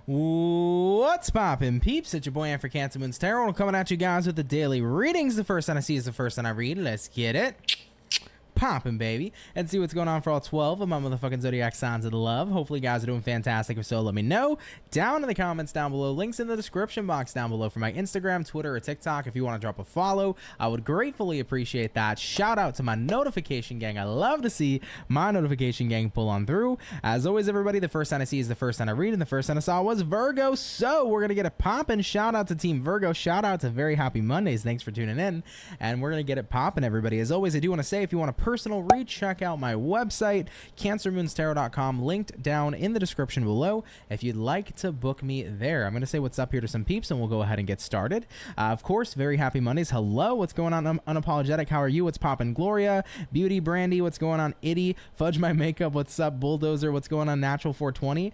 What's poppin', peeps? It's your boy Ann for CancerMoonsTarot. I'm coming at you guys with the daily readings. The first one I see is the first one I read. Let's get it poppin', baby, and see what's going on for all 12 of my motherfucking zodiac signs of the love. Hopefully you guys are doing fantastic. If so, let me know down in the comments down below. Links in the description box down below for my Instagram, Twitter, or TikTok. If you want to drop a follow, I would gratefully appreciate that. Shout out to my notification gang. I love to see my notification gang pull on through. As always, everybody, the first sign I see is the first sign I read, and the first sign I saw was Virgo. So we're gonna get it poppin'. Shout out to Team Virgo. Shout out to Very Happy Mondays. Thanks for tuning in, and we're gonna get it poppin', everybody. As always, I do want to say, if you want to personal read, check out my website, CancerMoonsTarot.com, linked down in the description below if you'd like to book me there. I'm going to say what's up here to some peeps, and we'll go ahead and get started. Of course, Very Happy Mondays. Hello, what's going on, Unapologetic? How are you? What's poppin', Gloria? Beauty Brandy, what's going on? Itty, Fudge My Makeup, what's up? Bulldozer, what's going on? Natural 420.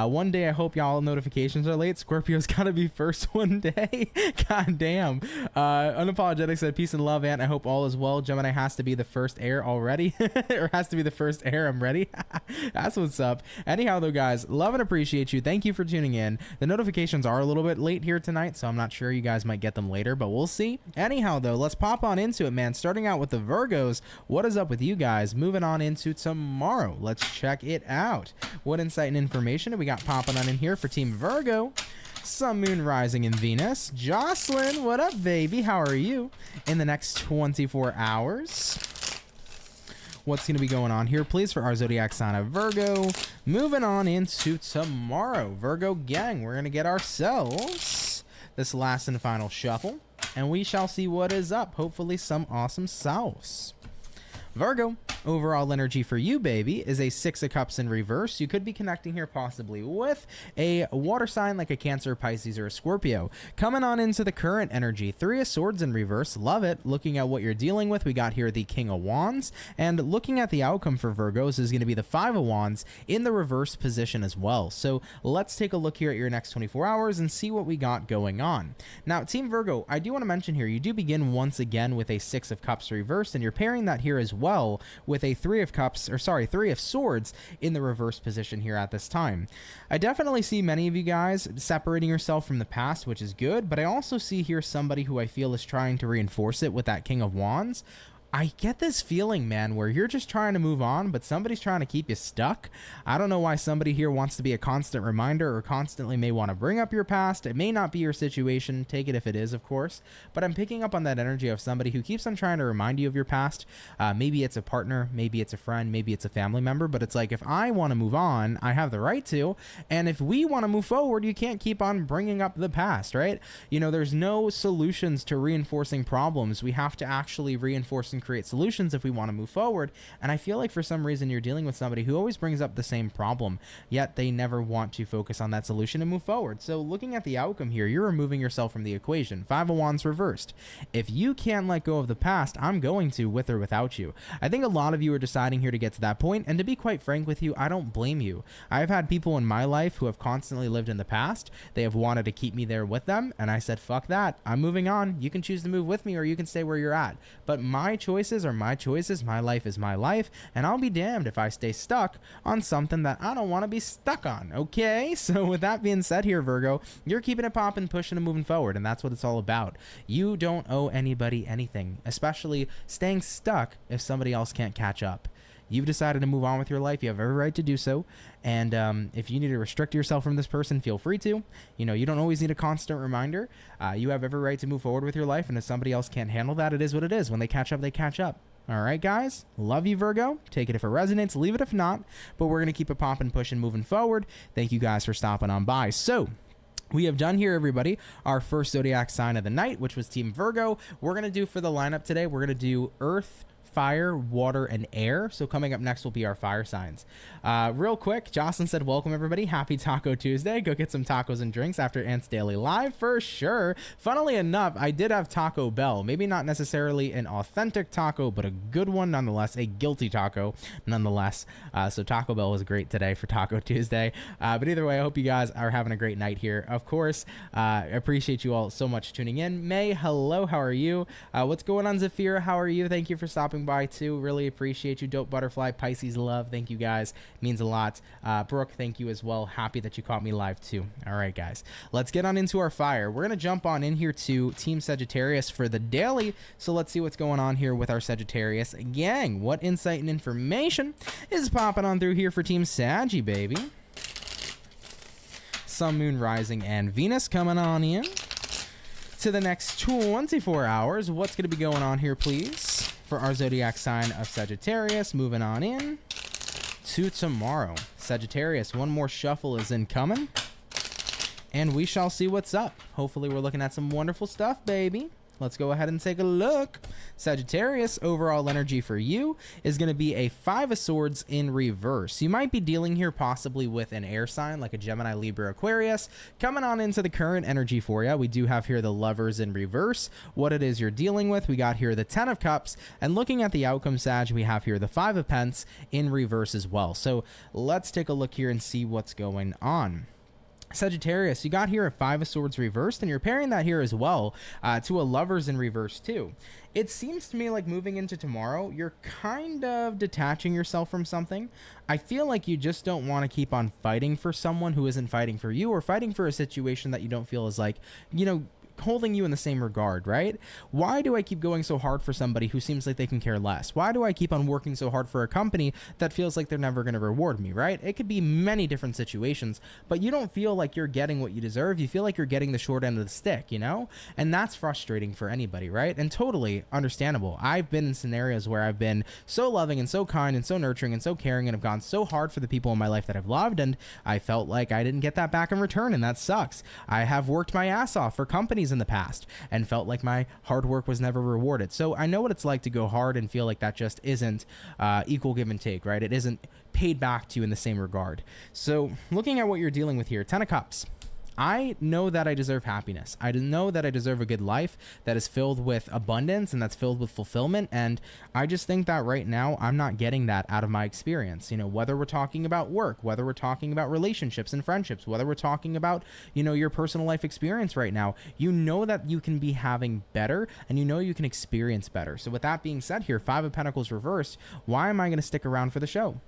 One day, I hope y'all notifications are late. Scorpio's got to be first one day. God damn. Unapologetic said, peace and love, Aunt. I hope all is well. Gemini has to be the first air already. Or has to be the first air. I'm ready. That's what's up. Anyhow, though, guys, love and appreciate you. Thank you for tuning in. The notifications are a little bit late here tonight, so I'm not sure. You guys might get them later, but we'll see. Anyhow, though, let's pop on into it, man. Starting out with the Virgos. What is up with you guys? Moving on into tomorrow. Let's check it out. What insight and information do we got popping on in here for Team Virgo? Sun, Moon, Rising, and Venus. Jocelyn, what up, baby? How are you? In the next 24 hours. What's going to be going on here, please, for our zodiac sign of Virgo? Moving on into tomorrow, Virgo gang, we're going to get ourselves this last and final shuffle, and we shall see what is up. Hopefully some awesome sauce. Virgo, overall energy for you, baby, is a Six of Cups in reverse. You could be connecting here possibly with a water sign like a Cancer, Pisces, or a Scorpio. Coming on into the current energy, Three of Swords in reverse. Love it. Looking at what you're dealing with, we got here the King of Wands. And looking at the outcome for Virgos is going to be the Five of Wands in the reverse position as well. So let's take a look here at your next 24 hours and see what we got going on. Now, Team Virgo, I do want to mention here, you do begin once again with a Six of Cups reversed, and you're pairing that here as well with a Three of Swords in the reverse position here at this time. I definitely see many of you guys separating yourself from the past, which is good, but I also see here somebody who I feel is trying to reinforce it with that King of Wands. I get this feeling, man, where you're just trying to move on, but somebody's trying to keep you stuck. I don't know why somebody here wants to be a constant reminder or constantly may want to bring up your past. It may not be your situation. Take it if it is, of course. But I'm picking up on that energy of somebody who keeps on trying to remind you of your past. Maybe it's a partner, maybe it's a friend, maybe it's a family member. But it's like, if I want to move on, I have the right to. And if we want to move forward, you can't keep on bringing up the past, right? You know, there's no solutions to reinforcing problems. We have to actually reinforce and create solutions if we want to move forward. And I feel like for some reason you're dealing with somebody who always brings up the same problem, yet they never want to focus on that solution and move forward. So looking at the outcome here, you're removing yourself from the equation. Five of Wands reversed. If you can't let go of the past, I'm going to, with or without you. I think a lot of you are deciding here to get to that point, and to be quite frank with you, I don't blame you. I've had people in my life who have constantly lived in the past. They have wanted to keep me there with them, and I said, fuck that. I'm moving on. You can choose to move with me, or you can stay where you're at. But my choices are my choices. My life is my life, and I'll be damned if I stay stuck on something that I don't want to be stuck on. Okay, so with that being said here, Virgo, you're keeping it popping, pushing, and moving forward, and that's what it's all about. You don't owe anybody anything, especially staying stuck if somebody else can't catch up. You've decided to move on with your life. You have every right to do so. And if you need to restrict yourself from this person, feel free to. You know, you don't always need a constant reminder. You have every right to move forward with your life. And if somebody else can't handle that, it is what it is. When they catch up, they catch up. All right, guys. Love you, Virgo. Take it if it resonates. Leave it if not. But we're going to keep it popping, pushing, moving forward. Thank you guys for stopping on by. So we have done here, everybody, our first zodiac sign of the night, which was Team Virgo. We're going to do for the lineup today, we're going to do Earth, Fire, Water, and Air. So coming up next will be our fire signs. Real quick, Jocelyn said, welcome everybody. Happy Taco Tuesday. Go get some tacos and drinks after Ant's Daily Live for sure. Funnily enough, I did have Taco Bell. Maybe not necessarily an authentic taco, but a good one nonetheless. A guilty taco nonetheless. So Taco Bell was great today for Taco Tuesday. But either way, I hope you guys are having a great night here. Of course, I appreciate you all so much tuning in. May, hello. How are you? What's going on, Zafira? How are you? Thank you for stopping stopping by too. Really appreciate you. Dope Butterfly, Pisces love. Thank you guys. Means a lot. Brooke, thank you as well. Happy that you caught me live too. All right, guys. Let's get on into our fire. We're going to jump on in here to Team Sagittarius for the daily. So let's see what's going on here with our Sagittarius gang. What insight and information is popping on through here for Team Saggy, baby? Sun, Moon, Rising, and Venus coming on in to the next 24 hours. What's going to be going on here, please, for our zodiac sign of Sagittarius? Moving on in to tomorrow. Sagittarius, one more shuffle is incoming, and we shall see what's up. Hopefully we're looking at some wonderful stuff, baby. Let's go ahead and take a look. Sagittarius, overall energy for you is going to be a 5 of Swords in reverse. You might be dealing here possibly with an air sign like a Gemini, Libra, Aquarius. Coming on into the current energy for you, we do have here the Lovers in reverse. What it is you're dealing with, we got here the 10 of Cups. And looking at the outcome, Sag, we have here the 5 of Pence in reverse as well. So let's take a look here and see what's going on. Sagittarius, you got here a 5 of Swords reversed, and you're pairing that here as well to a Lovers in reverse too. It seems to me like moving into tomorrow, you're kind of detaching yourself from something. I feel like you just don't want to keep on fighting for someone who isn't fighting for you, or fighting for a situation that you don't feel is like, you know, holding you in the same regard, right? Why do I keep going so hard for somebody who seems like they can care less? Why do I keep on working so hard for a company that feels like they're never going to reward me, right? It could be many different situations, but you don't feel like you're getting what you deserve. You feel like you're getting the short end of the stick, you know? And that's frustrating for anybody, right? And totally understandable. I've been in scenarios where I've been so loving and so kind and so nurturing and so caring, and have gone so hard for the people in my life that I've loved, and I felt like I didn't get that back in return, and that sucks. I have worked my ass off for companies in the past and felt like my hard work was never rewarded. So I know what it's like to go hard and feel like that just isn't equal give and take, right? It isn't paid back to you in the same regard. So looking at what you're dealing with here, 10 of Cups. I know that I deserve happiness. I know that I deserve a good life that is filled with abundance and that's filled with fulfillment. And I just think that right now I'm not getting that out of my experience. You know, whether we're talking about work, whether we're talking about relationships and friendships, whether we're talking about, you know, your personal life experience right now, you know that you can be having better, and you know you can experience better. So with that being said here, 5 of Pentacles reversed, why am I going to stick around for the show?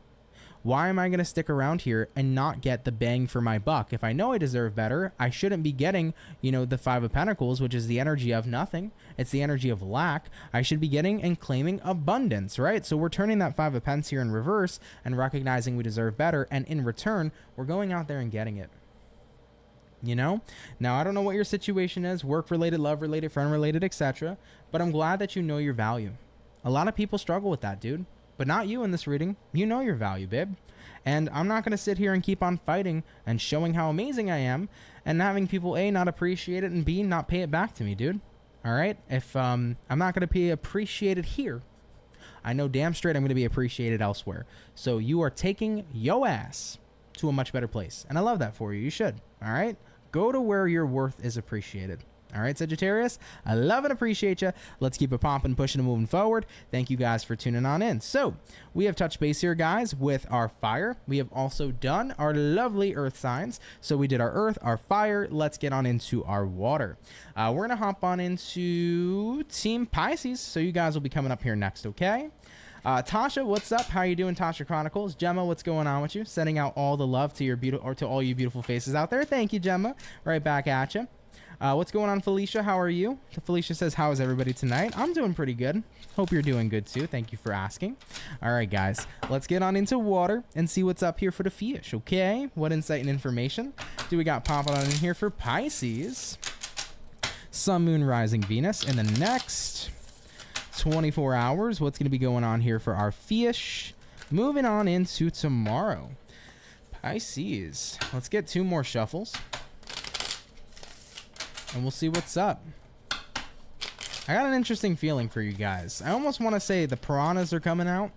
Why am I going to stick around here and not get the bang for my buck? If I know I deserve better, I shouldn't be getting, you know, the 5 of Pentacles, which is the energy of nothing. It's the energy of lack. I should be getting and claiming abundance, right? So we're turning that 5 of Pence here in reverse and recognizing we deserve better. And in return, we're going out there and getting it. You know? Now, I don't know what your situation is, work-related, love-related, friend-related, etc. But I'm glad that you know your value. A lot of people struggle with that, dude. But not you in this reading. You know your value, babe. And I'm not going to sit here and keep on fighting and showing how amazing I am and having people, A, not appreciate it, and B, not pay it back to me, dude. All right? If I'm not going to be appreciated here, I know damn straight I'm going to be appreciated elsewhere. So you are taking yo ass to a much better place. And I love that for you. You should. All right? Go to where your worth is appreciated. All right, Sagittarius, I love and appreciate you. Let's keep it popping, pushing, and moving forward. Thank you guys for tuning on in. So we have touched base here, guys, with our fire. We have also done our lovely earth signs. So we did our earth, our fire. Let's get on into our water. We're going to hop on into Team Pisces. So you guys will be coming up here next, okay? Tasha, what's up? How you doing, Tasha Chronicles? Gemma, what's going on with you? Sending out all the love to your beautiful, or to all you beautiful faces out there. Thank you, Gemma. Right back at you. What's going on, Felicia? How are you? Felicia says, how is everybody tonight? I'm doing pretty good. Hope you're doing good too. Thank you for asking. All right, guys, let's get on into water and see what's up here for the fish, okay? What insight and information do we got popping on in here for Pisces? Sun, Moon, Rising, Venus in the next 24 hours. What's going to be going on here for our fish? Moving on into tomorrow. Pisces. Let's get 2 more shuffles. And we'll see what's up. I got an interesting feeling for you guys. I almost want to say the piranhas are coming out.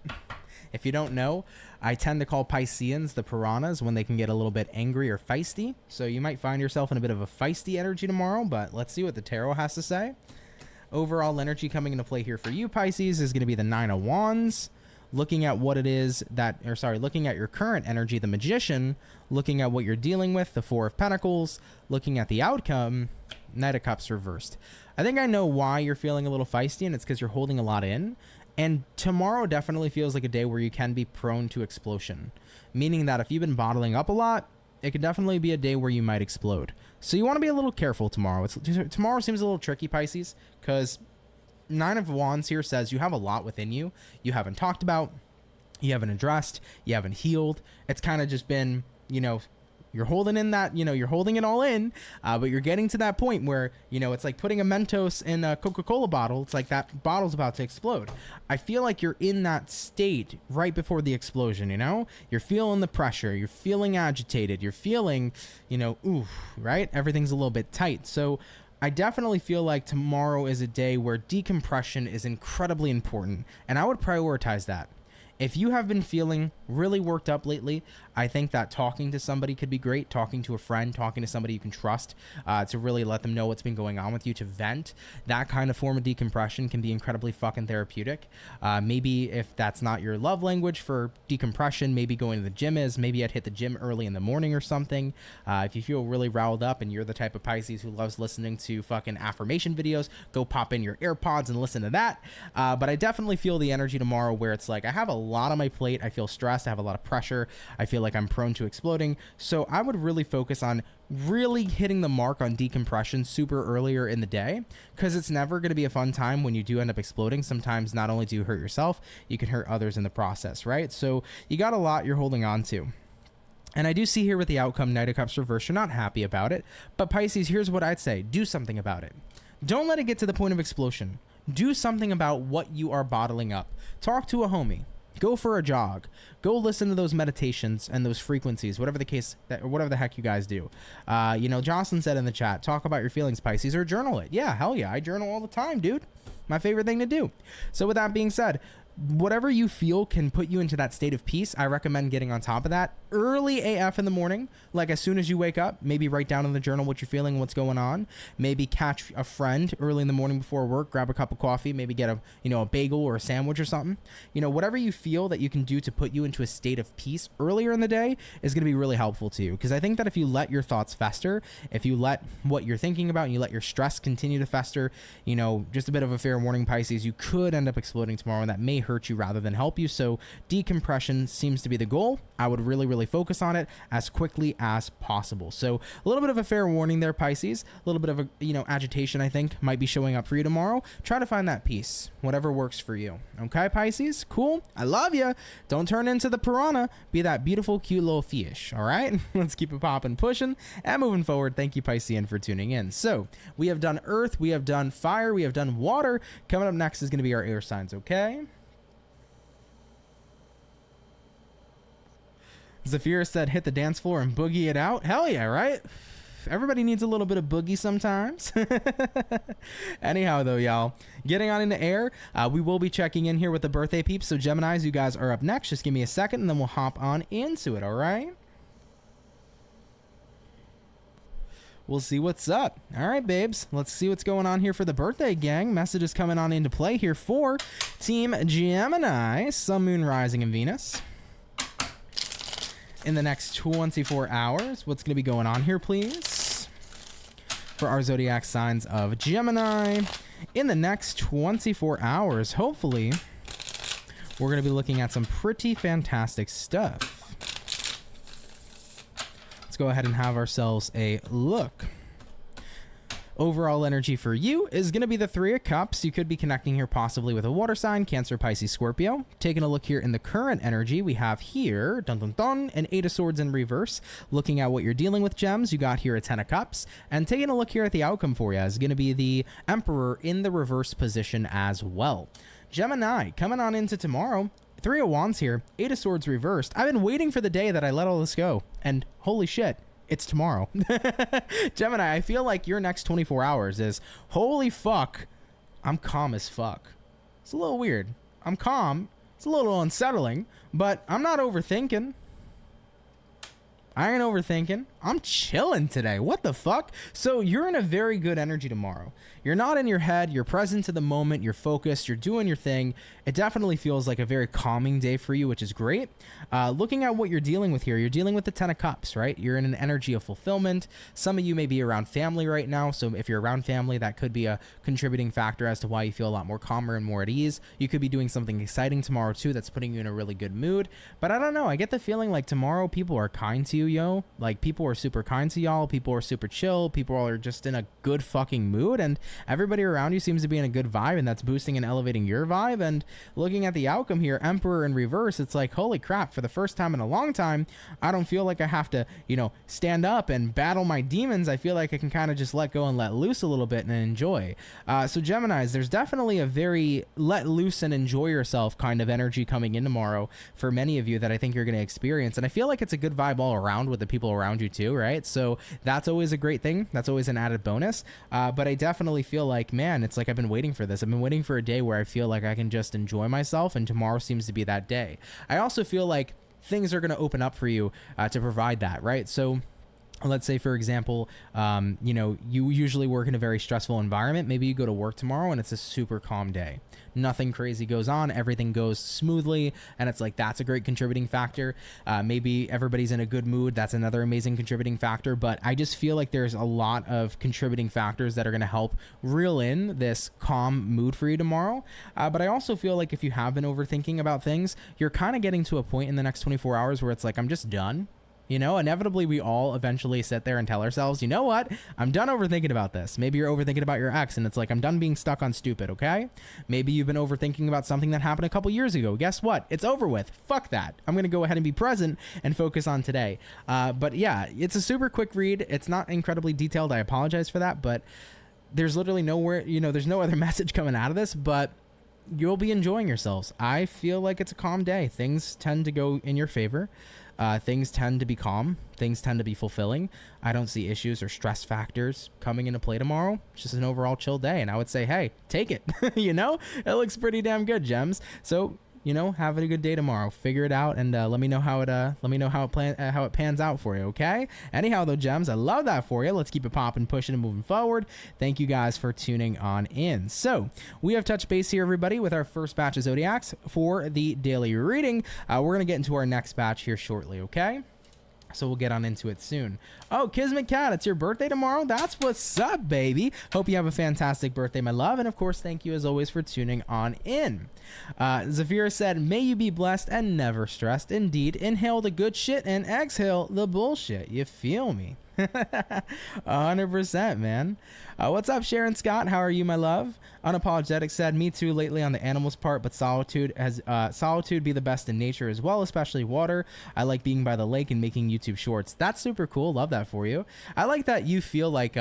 If you don't know, I tend to call Pisceans the piranhas when they can get a little bit angry or feisty. So you might find yourself in a bit of a feisty energy tomorrow, but let's see what the tarot has to say. Overall energy coming into play here for you, Pisces, is going to be the 9 of Wands. Looking at what it is that, or sorry, looking at your current energy, the Magician. Looking at what you're dealing with, the 4 of Pentacles. Looking at the outcome, Knight of Cups reversed. I think I know why you're feeling a little feisty, and it's because you're holding a lot in. And tomorrow definitely feels like a day where you can be prone to explosion, meaning that if you've been bottling up a lot, it could definitely be a day where you might explode. So you want to be a little careful tomorrow. Tomorrow seems a little tricky, Pisces, because Nine of Wands here says you have a lot within you haven't talked about, you haven't addressed, you haven't healed. It's kind of just been, you know, you're holding in that, you know, you're holding it all in, but you're getting to that point where, you know, it's like putting a Mentos in a Coca-Cola bottle. It's like that bottle's about to explode. I feel like you're in that state right before the explosion, you know? You're feeling the pressure. You're feeling agitated. You're feeling, you know, oof, right? Everything's a little bit tight. So I definitely feel like tomorrow is a day where decompression is incredibly important, and I would prioritize that. If you have been feeling really worked up lately, I think that talking to somebody could be great. Talking to a friend, talking to somebody you can trust, to really let them know what's been going on with you, to vent. That kind of form of decompression can be incredibly fucking therapeutic. Maybe if that's not your love language for decompression, maybe going to the gym is. Maybe I'd hit the gym early in the morning or something. If you feel really riled up and you're the type of Pisces who loves listening to fucking affirmation videos, go pop in your AirPods and listen to that. But I definitely feel the energy tomorrow where it's like I have a lot on my plate. I feel stressed. I have a lot of pressure. I feel like I'm prone to exploding. So I would really focus on really hitting the mark on decompression super earlier in the day, because it's never going to be a fun time when you do end up exploding. Sometimes not only do you hurt yourself, you can hurt others in the process, right? So you got a lot you're holding on to. And I do see here with the outcome, Knight of Cups reverse, you're not happy about it. But Pisces, here's what I'd say. Do something about it. Don't let it get to the point of explosion. Do something about what you are bottling up. Talk to a homie. Go for a jog. Go listen to those meditations and those frequencies, whatever the case, whatever the heck you guys do. You know, Jocelyn said in the chat, talk about your feelings, Pisces, or journal it. Yeah, hell yeah. I journal all the time, dude. My favorite thing to do. So with that being said, whatever you feel can put you into that state of peace, I recommend getting on top of that early AF in the morning. Like as soon as you wake up, maybe write down in the journal what you're feeling, what's going on. Maybe catch a friend early in the morning before work, grab a cup of coffee, maybe get a, you know, a bagel or a sandwich or something. You know, whatever you feel that you can do to put you into a state of peace earlier in the day is going to be really helpful to you. Because I think that if you let your thoughts fester, if you let what you're thinking about and you let your stress continue to fester, you know, just a bit of a fair warning, Pisces, you could end up exploding tomorrow, and that may hurt you rather than help you. So decompression seems to be the goal. I would really focus on it as quickly as possible. So a little bit of a fair warning there, Pisces. A little bit of a, you know, agitation, I think, might be showing up for you tomorrow. Try to find that peace, whatever works for you. Okay, Pisces? Cool. I love you. Don't turn into the piranha. Be that beautiful, cute little fish. All right? Let's keep it popping, pushing, and moving forward. Thank you, Piscean, for tuning in. So we have done earth, we have done fire, we have done water. Coming up next is going to be our air signs, okay? Zafira said, hit the dance floor and boogie it out. Hell yeah, right? Everybody needs a little bit of boogie sometimes. Anyhow, though, y'all, getting on into air, we will be checking in here with the birthday peeps. So Geminis, you guys are up next. Just give me a second, and then we'll hop on into it, all right? We'll see what's up. All right, babes. Let's see what's going on here for the birthday gang. Messages coming on into play here for Team Gemini, Sun, Moon, Rising, and Venus. In the next 24 hours, what's going to be going on here, please? For our zodiac signs of Gemini. In the next 24 hours, hopefully, we're going to be looking at some pretty fantastic stuff. Let's go ahead and have ourselves a look. Overall energy for you is going to be the Three of Cups. You could be connecting here possibly with a water sign, Cancer, Pisces, Scorpio. Taking a look here in the current energy, we have here, dun dun dun, an Eight of Swords in reverse. Looking at what you're dealing with, Gems, you got here a Ten of Cups. And taking a look here at the outcome for you is going to be the Emperor in the reverse position as well. Gemini, coming on into tomorrow, Three of Wands here, Eight of Swords reversed. I've been waiting for the day that I let all this go. And holy shit. It's tomorrow. Gemini, I feel like your next 24 hours is, holy fuck, I'm calm as fuck. It's a little weird. I'm calm. It's a little unsettling, but I'm not overthinking. I ain't overthinking. I'm chilling today. What the fuck? So you're in a very good energy tomorrow. You're not in your head. You're present to the moment. You're focused. You're doing your thing. It definitely feels like a very calming day for you, which is great. Looking at what you're dealing with here, you're dealing with the 10 of Cups, right? You're in an energy of fulfillment. Some of you may be around family right now. So if you're around family, that could be a contributing factor as to why you feel a lot more calmer and more at ease. You could be doing something exciting tomorrow too that's putting you in a really good mood. But I don't know. I get the feeling like tomorrow people are kind to you, yo. Like people are super kind to y'all. People are super chill. People are just in a good fucking mood. And everybody around you seems to be in a good vibe, and that's boosting and elevating your vibe. And looking at the outcome here, Emperor in reverse, it's like, holy crap, for the first time in a long time, I don't feel like I have to, you know, stand up and battle my demons. I feel like I can kind of just let go and let loose a little bit and enjoy. So Geminis, there's definitely a very let loose and enjoy yourself kind of energy coming in tomorrow for many of you that I think you're going to experience. And I feel like it's a good vibe all around with the people around you too, right? So that's always a great thing. That's always an added bonus. But I definitely feel like, man, it's like I've been waiting for this. I've been waiting for a day where I feel like I can just enjoy myself, and tomorrow seems to be that day. I also feel like things are going to open up for you to provide that, right? So let's say, for example, you know, you usually work in a very stressful environment. Maybe you go to work tomorrow and it's a super calm day. Nothing crazy goes on. Everything goes smoothly. And it's like, that's a great contributing factor. Maybe everybody's in a good mood. That's another amazing contributing factor. But I just feel like there's a lot of contributing factors that are going to help reel in this calm mood for you tomorrow. But I also feel like if you have been overthinking about things, you're kind of getting to a point in the next 24 hours where it's like, I'm just done. You know, inevitably we all eventually sit there and tell ourselves, you know what, I'm done overthinking about this. Maybe you're overthinking about your ex and it's like, I'm done being stuck on stupid, okay? Maybe you've been overthinking about something that happened a couple years ago. Guess what? It's over with. Fuck that. I'm going to go ahead and be present and focus on today. But yeah, it's a super quick read. It's not incredibly detailed. I apologize for that, but there's literally nowhere, you know, there's no other message coming out of this, but you'll be enjoying yourselves. I feel like it's a calm day. Things tend to go in your favor. Things tend to be calm. Things tend to be fulfilling. I don't see issues or stress factors coming into play tomorrow. It's just an overall chill day. And I would say, hey, take it. You know, it looks pretty damn good, Gems. So, you know, have a good day tomorrow. Figure it out and let me know how it pans out for you, okay? Anyhow, though, Gems, I love that for you. Let's keep it popping, pushing, and moving forward. Thank you guys for tuning on in. So we have touched base here, everybody, with our first batch of zodiacs for the daily reading. We're gonna get into our next batch here shortly, okay? So we'll get on into it soon. Oh, Kismet Cat, it's your birthday tomorrow? That's what's up, baby. Hope you have a fantastic birthday, my love. And of course, thank you as always for tuning on in. Zafira said, may you be blessed and never stressed. Indeed, inhale the good shit and exhale the bullshit. You feel me? 100%, man. What's up, Sharon Scott? How are you, my love? Unapologetic said, me too lately on the animals part, but solitude be the best in nature as well, especially water. I like being by the lake and making YouTube shorts. That's super cool. Love that for you. I like that you feel like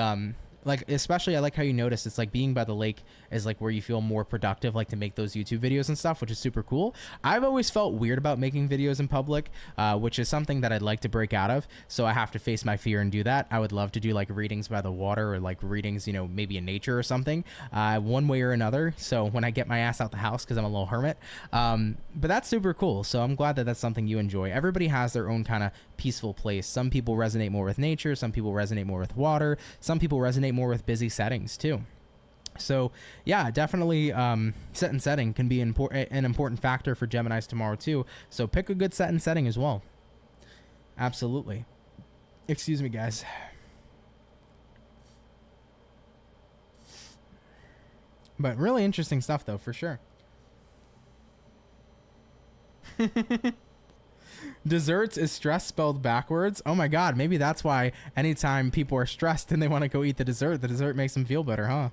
especially I like how you notice it's like being by the lake is like where you feel more productive, like to make those YouTube videos and stuff, which is super cool. I've always felt weird about making videos in public, which is something that I'd like to break out of. So I have to face my fear and do that. I would love to do like readings by the water or like readings, you know, maybe in nature or something, one way or another. So when I get my ass out the house, because I'm a little hermit, but that's super cool. So I'm glad that that's something you enjoy. Everybody has their own kind of peaceful place. Some people resonate more with nature. Some people resonate more with water. Some people resonate more with busy settings too. So yeah, definitely set and setting can be an important factor for Geminis tomorrow too. So pick a good set and setting as well. Absolutely. Excuse me, guys. But really interesting stuff though, for sure. Desserts is stress spelled backwards. Oh my god, maybe that's why anytime people are stressed and they want to go eat the dessert makes them feel better, huh?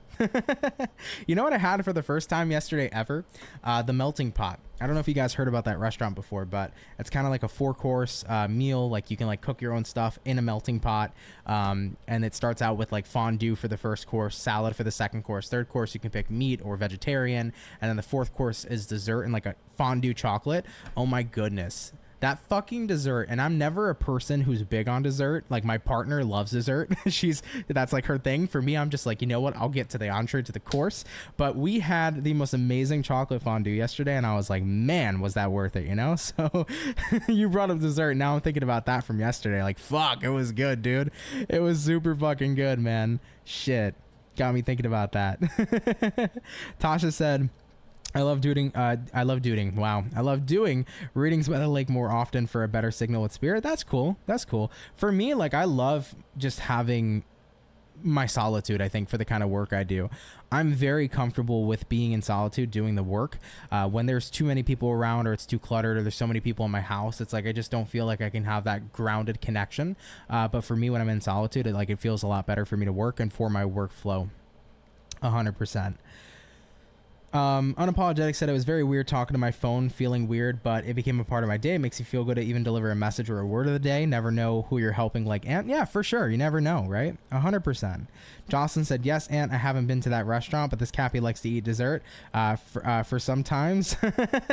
You know what I had for the first time yesterday ever? The melting pot. I don't know if you guys heard about that restaurant before, but it's kind of like a 4-course meal. Like you can like cook your own stuff in a melting pot. And it starts out with like fondue for the first course, salad for the second course, third course you can pick meat or vegetarian, and then the fourth course is dessert and like a fondue chocolate. Oh my goodness. That fucking dessert, and I'm never a person who's big on dessert. Like, my partner loves dessert. That's like her thing. For me, I'm just like, you know what? I'll get to the entree, to the course. But we had the most amazing chocolate fondue yesterday, and I was like, man, was that worth it, you know? So you brought up dessert. Now I'm thinking about that from yesterday. Like, fuck, it was good, dude. It was super fucking good, man. Shit. Got me thinking about that. Tasha said, I love doing readings by the lake more often for a better signal with spirit. That's cool. That's cool. For me, like, I love just having my solitude, I think, for the kind of work I do. I'm very comfortable with being in solitude doing the work. When there's too many people around, or it's too cluttered, or there's so many people in my house, it's like I just don't feel like I can have that grounded connection. But for me, when I'm in solitude, it feels a lot better for me to work and for my workflow. 100%. Unapologetic said, it was very weird talking to my phone, feeling weird, but it became a part of my day. It makes you feel good to even deliver a message or a word of the day. Never know who you're helping, like Aunt. Yeah, for sure. You never know, right? 100%. Jocelyn said, yes, Aunt, I haven't been to that restaurant, but this Cappy likes to eat dessert for sometimes.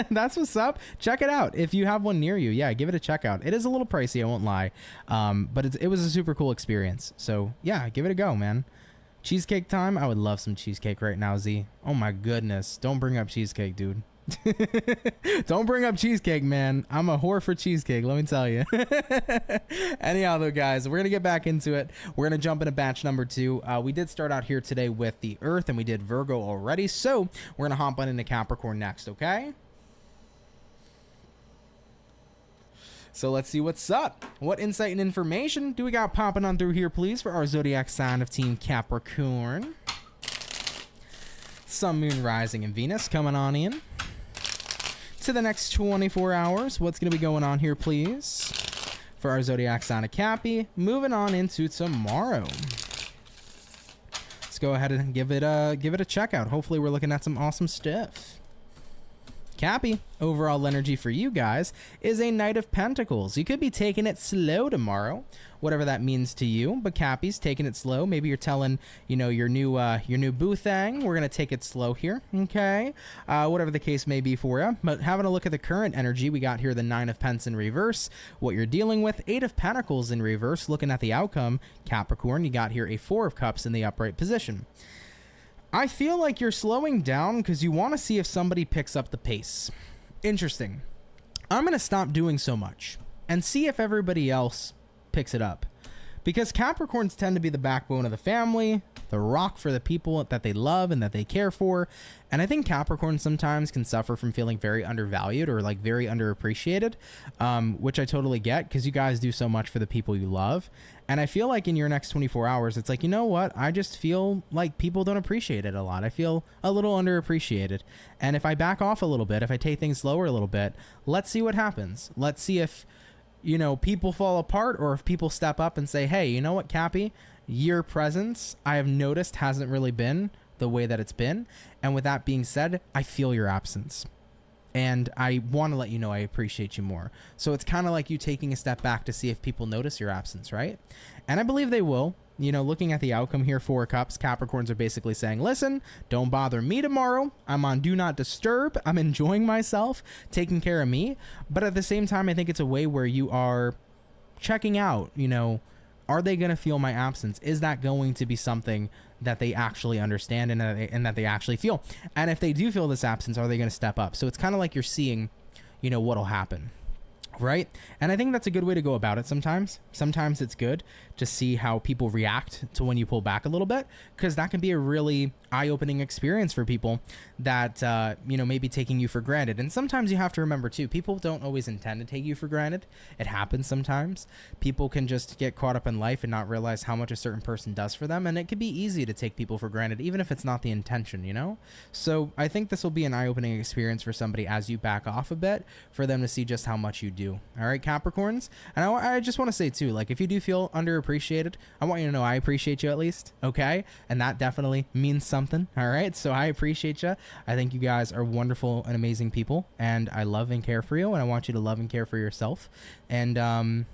That's what's up. Check it out. If you have one near you, yeah, give it a check out. It is a little pricey, I won't lie, but it was a super cool experience. So yeah, give it a go, man. Cheesecake time? I would love some cheesecake right now, Z. Oh my goodness. Don't bring up cheesecake, dude. Don't bring up cheesecake, man. I'm a whore for cheesecake, let me tell you. Anyhow, though, guys, we're going to get back into it. We're going to jump into batch number 2. We did start out here today with the Earth, and we did Virgo already. So we're going to hop on into Capricorn next, okay? So let's see what's up. What insight and information do we got popping on through here, please, for our zodiac sign of Team Capricorn? Sun, Moon, Rising, and Venus coming on in. To the next 24 hours, what's going to be going on here, please, for our zodiac sign of Cappy? Moving on into tomorrow. Let's go ahead and give it a check out. Hopefully we're looking at some awesome stuff. Cappy, overall energy for you guys is a Knight of Pentacles. You could be taking it slow tomorrow, whatever that means to you, but Cappy's taking it slow. Maybe you're telling, your new boo thing, we're going to take it slow here, okay? Whatever the case may be for you. But having a look at the current energy, we got here the 9 of Pence in reverse, what you're dealing with, 8 of Pentacles in reverse. Looking at the outcome, Capricorn, you got here a 4 of Cups in the upright position. I feel like you're slowing down because you want to see if somebody picks up the pace. Interesting. I'm going to stop doing so much and see if everybody else picks it up. Because Capricorns tend to be the backbone of the family, the rock for the people that they love and that they care for. And I think Capricorn sometimes can suffer from feeling very undervalued or like very underappreciated, which I totally get because you guys do so much for the people you love. And I feel like in your next 24 hours, it's like, you know what? I just feel like people don't appreciate it a lot. I feel a little underappreciated. And if I back off a little bit, if I take things slower a little bit, let's see what happens. Let's see if, people fall apart or if people step up and say, hey, you know what, Cappy? Your presence, I have noticed, hasn't really been the way that it's been. And with that being said, I feel your absence. And I want to let you know I appreciate you more. So it's kind of like you taking a step back to see if people notice your absence, right? And I believe they will. Looking at the outcome here, 4 Cups, Capricorns are basically saying, listen, don't bother me tomorrow. I'm on Do Not Disturb. I'm enjoying myself, taking care of me. But at the same time, I think it's a way where you are checking out, are they going to feel my absence? Is that going to be something that they actually understand and that they actually feel? And if they do feel this absence, are they going to step up? So it's kind of like you're seeing, what'll happen. Right? And I think that's a good way to go about it sometimes. Sometimes it's good to see how people react to when you pull back a little bit, because that can be a really eye-opening experience for people that, may be taking you for granted. And sometimes you have to remember, too, people don't always intend to take you for granted. It happens sometimes. People can just get caught up in life and not realize how much a certain person does for them. And it can be easy to take people for granted, even if it's not the intention, So I think this will be an eye-opening experience for somebody as you back off a bit, for them to see just how much you do. All right, Capricorns? And I just want to say, too, like, if you do feel underappreciated, I want you to know I appreciate you at least, okay? And that definitely means something, all right? So I appreciate you. I think you guys are wonderful and amazing people, and I love and care for you, and I want you to love and care for yourself. And,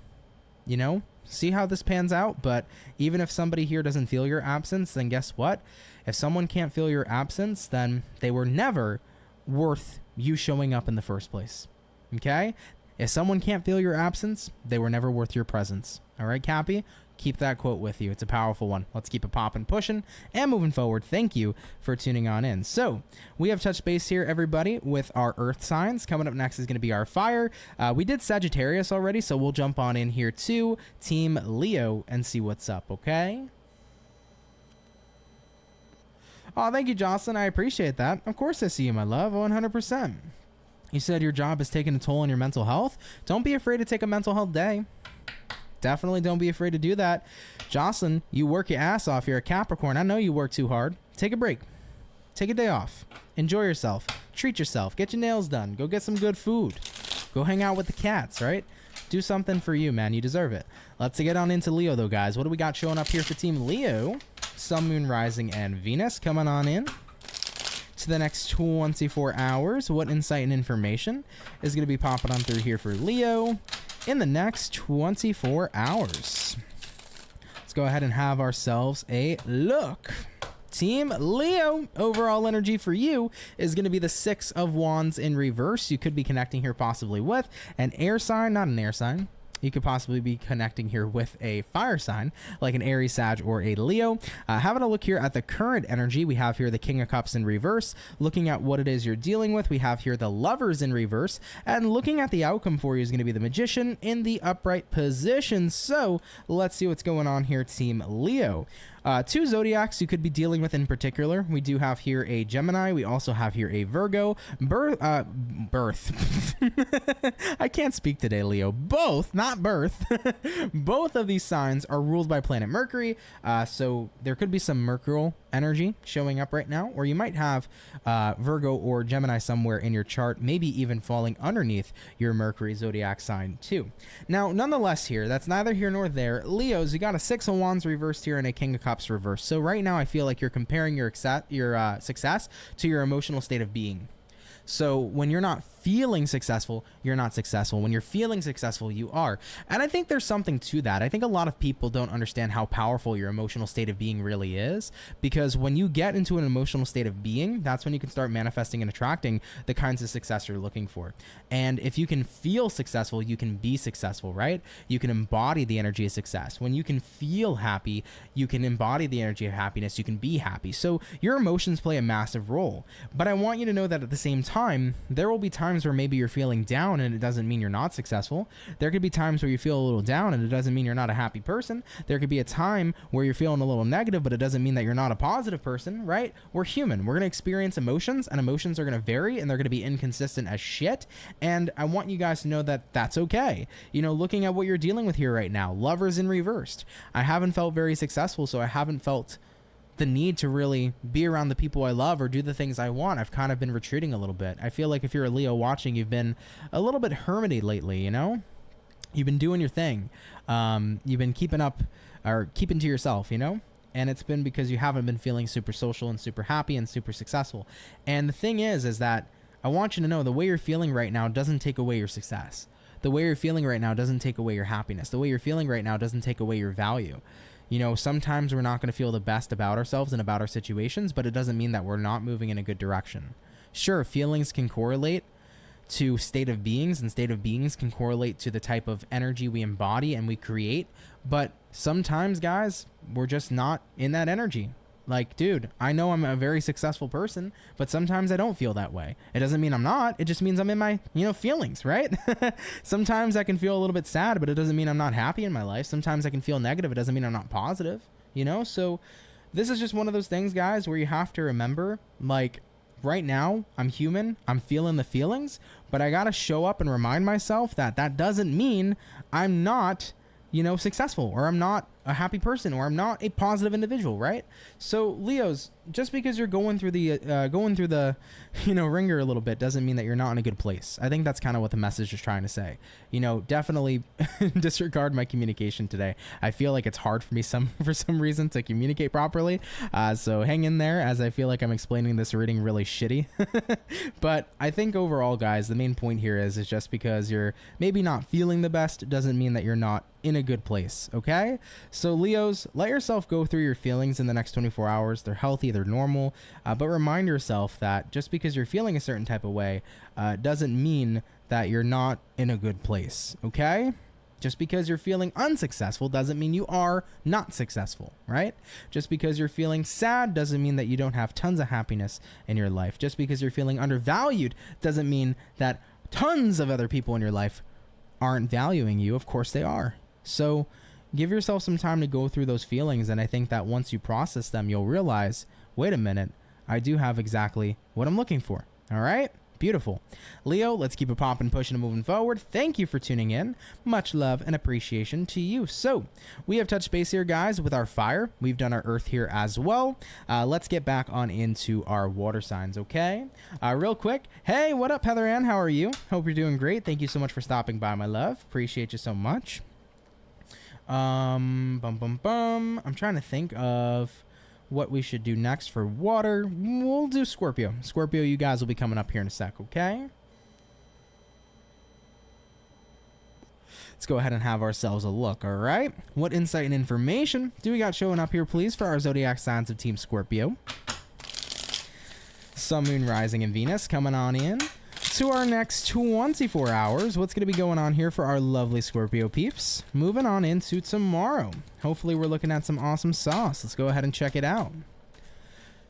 see how this pans out. But even if somebody here doesn't feel your absence, then guess what? If someone can't feel your absence, then they were never worth you showing up in the first place, okay? If someone can't feel your absence, they were never worth your presence. All right, Cappy? Keep that quote with you. It's a powerful one. Let's keep it popping, pushing, and moving forward. Thank you for tuning on in. So we have touched base here, everybody, with our earth signs. Coming up next is going to be our fire. We did Sagittarius already, so we'll jump on in here to Team Leo and see what's up, okay? Oh, thank you, Jocelyn. I appreciate that. Of course I see you, my love. 100%. You said your job is taking a toll on your mental health. Don't be afraid to take a mental health day. Definitely don't be afraid to do that. Jocelyn, you work your ass off. You're a Capricorn. I know you work too hard. Take a break. Take a day off. Enjoy yourself. Treat yourself. Get your nails done. Go get some good food. Go hang out with the cats, right? Do something for you, man. You deserve it. Let's get on into Leo, though, guys. What do we got showing up here for Team Leo? Sun, Moon, Rising, and Venus coming on in to the next 24 hours. What insight and information is going to be popping on through here for Leo in the next 24 hours? Let's go ahead and have ourselves a look. Team Leo, overall energy for you is going to be the Six of Wands in reverse. You could be connecting here possibly with an air sign, not an air sign. You could possibly be connecting here with a fire sign like an Aries, Sag, or a Leo. Having a look here at the current energy, we have here the King of Cups in reverse. Looking at what it is you're dealing with, we have here the Lovers in reverse. And looking at the outcome for you is going to be the Magician in the upright position. So let's see what's going on here, Team Leo. Two zodiacs you could be dealing with in particular. We do have here a Gemini. We also have here a Virgo. Birth. I can't speak today, Leo. Both, not birth. Both of these signs are ruled by planet Mercury. So there could be some Mercurial energy showing up right now, or you might have Virgo or Gemini somewhere in your chart, maybe even falling underneath your Mercury zodiac sign too. Now, nonetheless here, that's neither here nor there. Leos, you got a Six of Wands reversed here and a King of Cups reverse. So right now I feel like you're comparing your success to your emotional state of being. So when you're not feeling successful, you're not successful. When you're feeling successful, you are. And I think there's something to that. I think a lot of people don't understand how powerful your emotional state of being really is, because when you get into an emotional state of being, that's when you can start manifesting and attracting the kinds of success you're looking for. And if you can feel successful, you can be successful, right? You can embody the energy of success. When you can feel happy, you can embody the energy of happiness. You can be happy. So your emotions play a massive role. But I want you to know that at the same time, there will be times where maybe you're feeling down and it doesn't mean you're not successful. There could be times where you feel a little down and it doesn't mean you're not a happy person. There could be a time where you're feeling a little negative, but it doesn't mean that you're not a positive person, right? We're human. We're going to experience emotions, and emotions are going to vary, and they're going to be inconsistent as shit. And I want you guys to know that that's okay. You know, looking at what you're dealing with here right now, Lovers in reversed. I haven't felt very successful, so I haven't felt the need to really be around the people I love or do the things I want. I've kind of been retreating a little bit. I feel like if you're a Leo watching, you've been a little bit hermity lately, you know? You've been doing your thing. You've been keeping to yourself, you know? And it's been because you haven't been feeling super social and super happy and super successful. And the thing is that I want you to know the way you're feeling right now doesn't take away your success. The way you're feeling right now doesn't take away your happiness. The way you're feeling right now doesn't take away your value. You know, sometimes we're not going to feel the best about ourselves and about our situations, but it doesn't mean that we're not moving in a good direction. Sure, feelings can correlate to state of beings, and state of beings can correlate to the type of energy we embody and we create, but sometimes, guys, we're just not in that energy. Like, dude, I know I'm a very successful person, but sometimes I don't feel that way. It doesn't mean I'm not. It just means I'm in my, feelings, right? Sometimes I can feel a little bit sad, but it doesn't mean I'm not happy in my life. Sometimes I can feel negative. It doesn't mean I'm not positive, So this is just one of those things, guys, where you have to remember, like, right now, I'm human. I'm feeling the feelings, but I got to show up and remind myself that that doesn't mean I'm not, successful, or I'm not a happy person, or I'm not a positive individual, right? So Leos, just because you're going through the ringer a little bit doesn't mean that you're not in a good place. I think that's kind of what the message is trying to say. Definitely disregard my communication today. I feel like it's hard for me for some reason to communicate properly. So hang in there, as I feel like I'm explaining this reading really shitty. But I think overall, guys, the main point here is just because you're maybe not feeling the best doesn't mean that you're not in a good place, okay? So Leos, let yourself go through your feelings in the next 24 hours. They're healthy, they're normal, but remind yourself that just because you're feeling a certain type of way doesn't mean that you're not in a good place, okay? Just because you're feeling unsuccessful doesn't mean you are not successful, right? Just because you're feeling sad doesn't mean that you don't have tons of happiness in your life. Just because you're feeling undervalued doesn't mean that tons of other people in your life aren't valuing you. Of course they are. So give yourself some time to go through those feelings, and I think that once you process them, you'll realize, wait a minute, I do have exactly what I'm looking for. All right? Beautiful. Leo, let's keep it popping, pushing, and moving forward. Thank you for tuning in. Much love and appreciation to you. So we have touched base here, guys, with our fire. We've done our earth here as well. Let's get back on into our water signs, okay? Real quick. Hey, what up, Heather Ann? How are you? Hope you're doing great. Thank you so much for stopping by, my love. Appreciate you so much. I'm trying to think of what we should do next for water. We'll do Scorpio. Scorpio, you guys will be coming up here in a sec, okay? Let's go ahead and have ourselves a look, all right? What insight and information do we got showing up here, please, for our zodiac signs of Team Scorpio? Sun, Moon, Rising, and Venus coming on in to our next 24 hours. What's going to be going on here for our lovely Scorpio peeps? Moving on into tomorrow. Hopefully we're looking at some awesome sauce. Let's go ahead and check it out.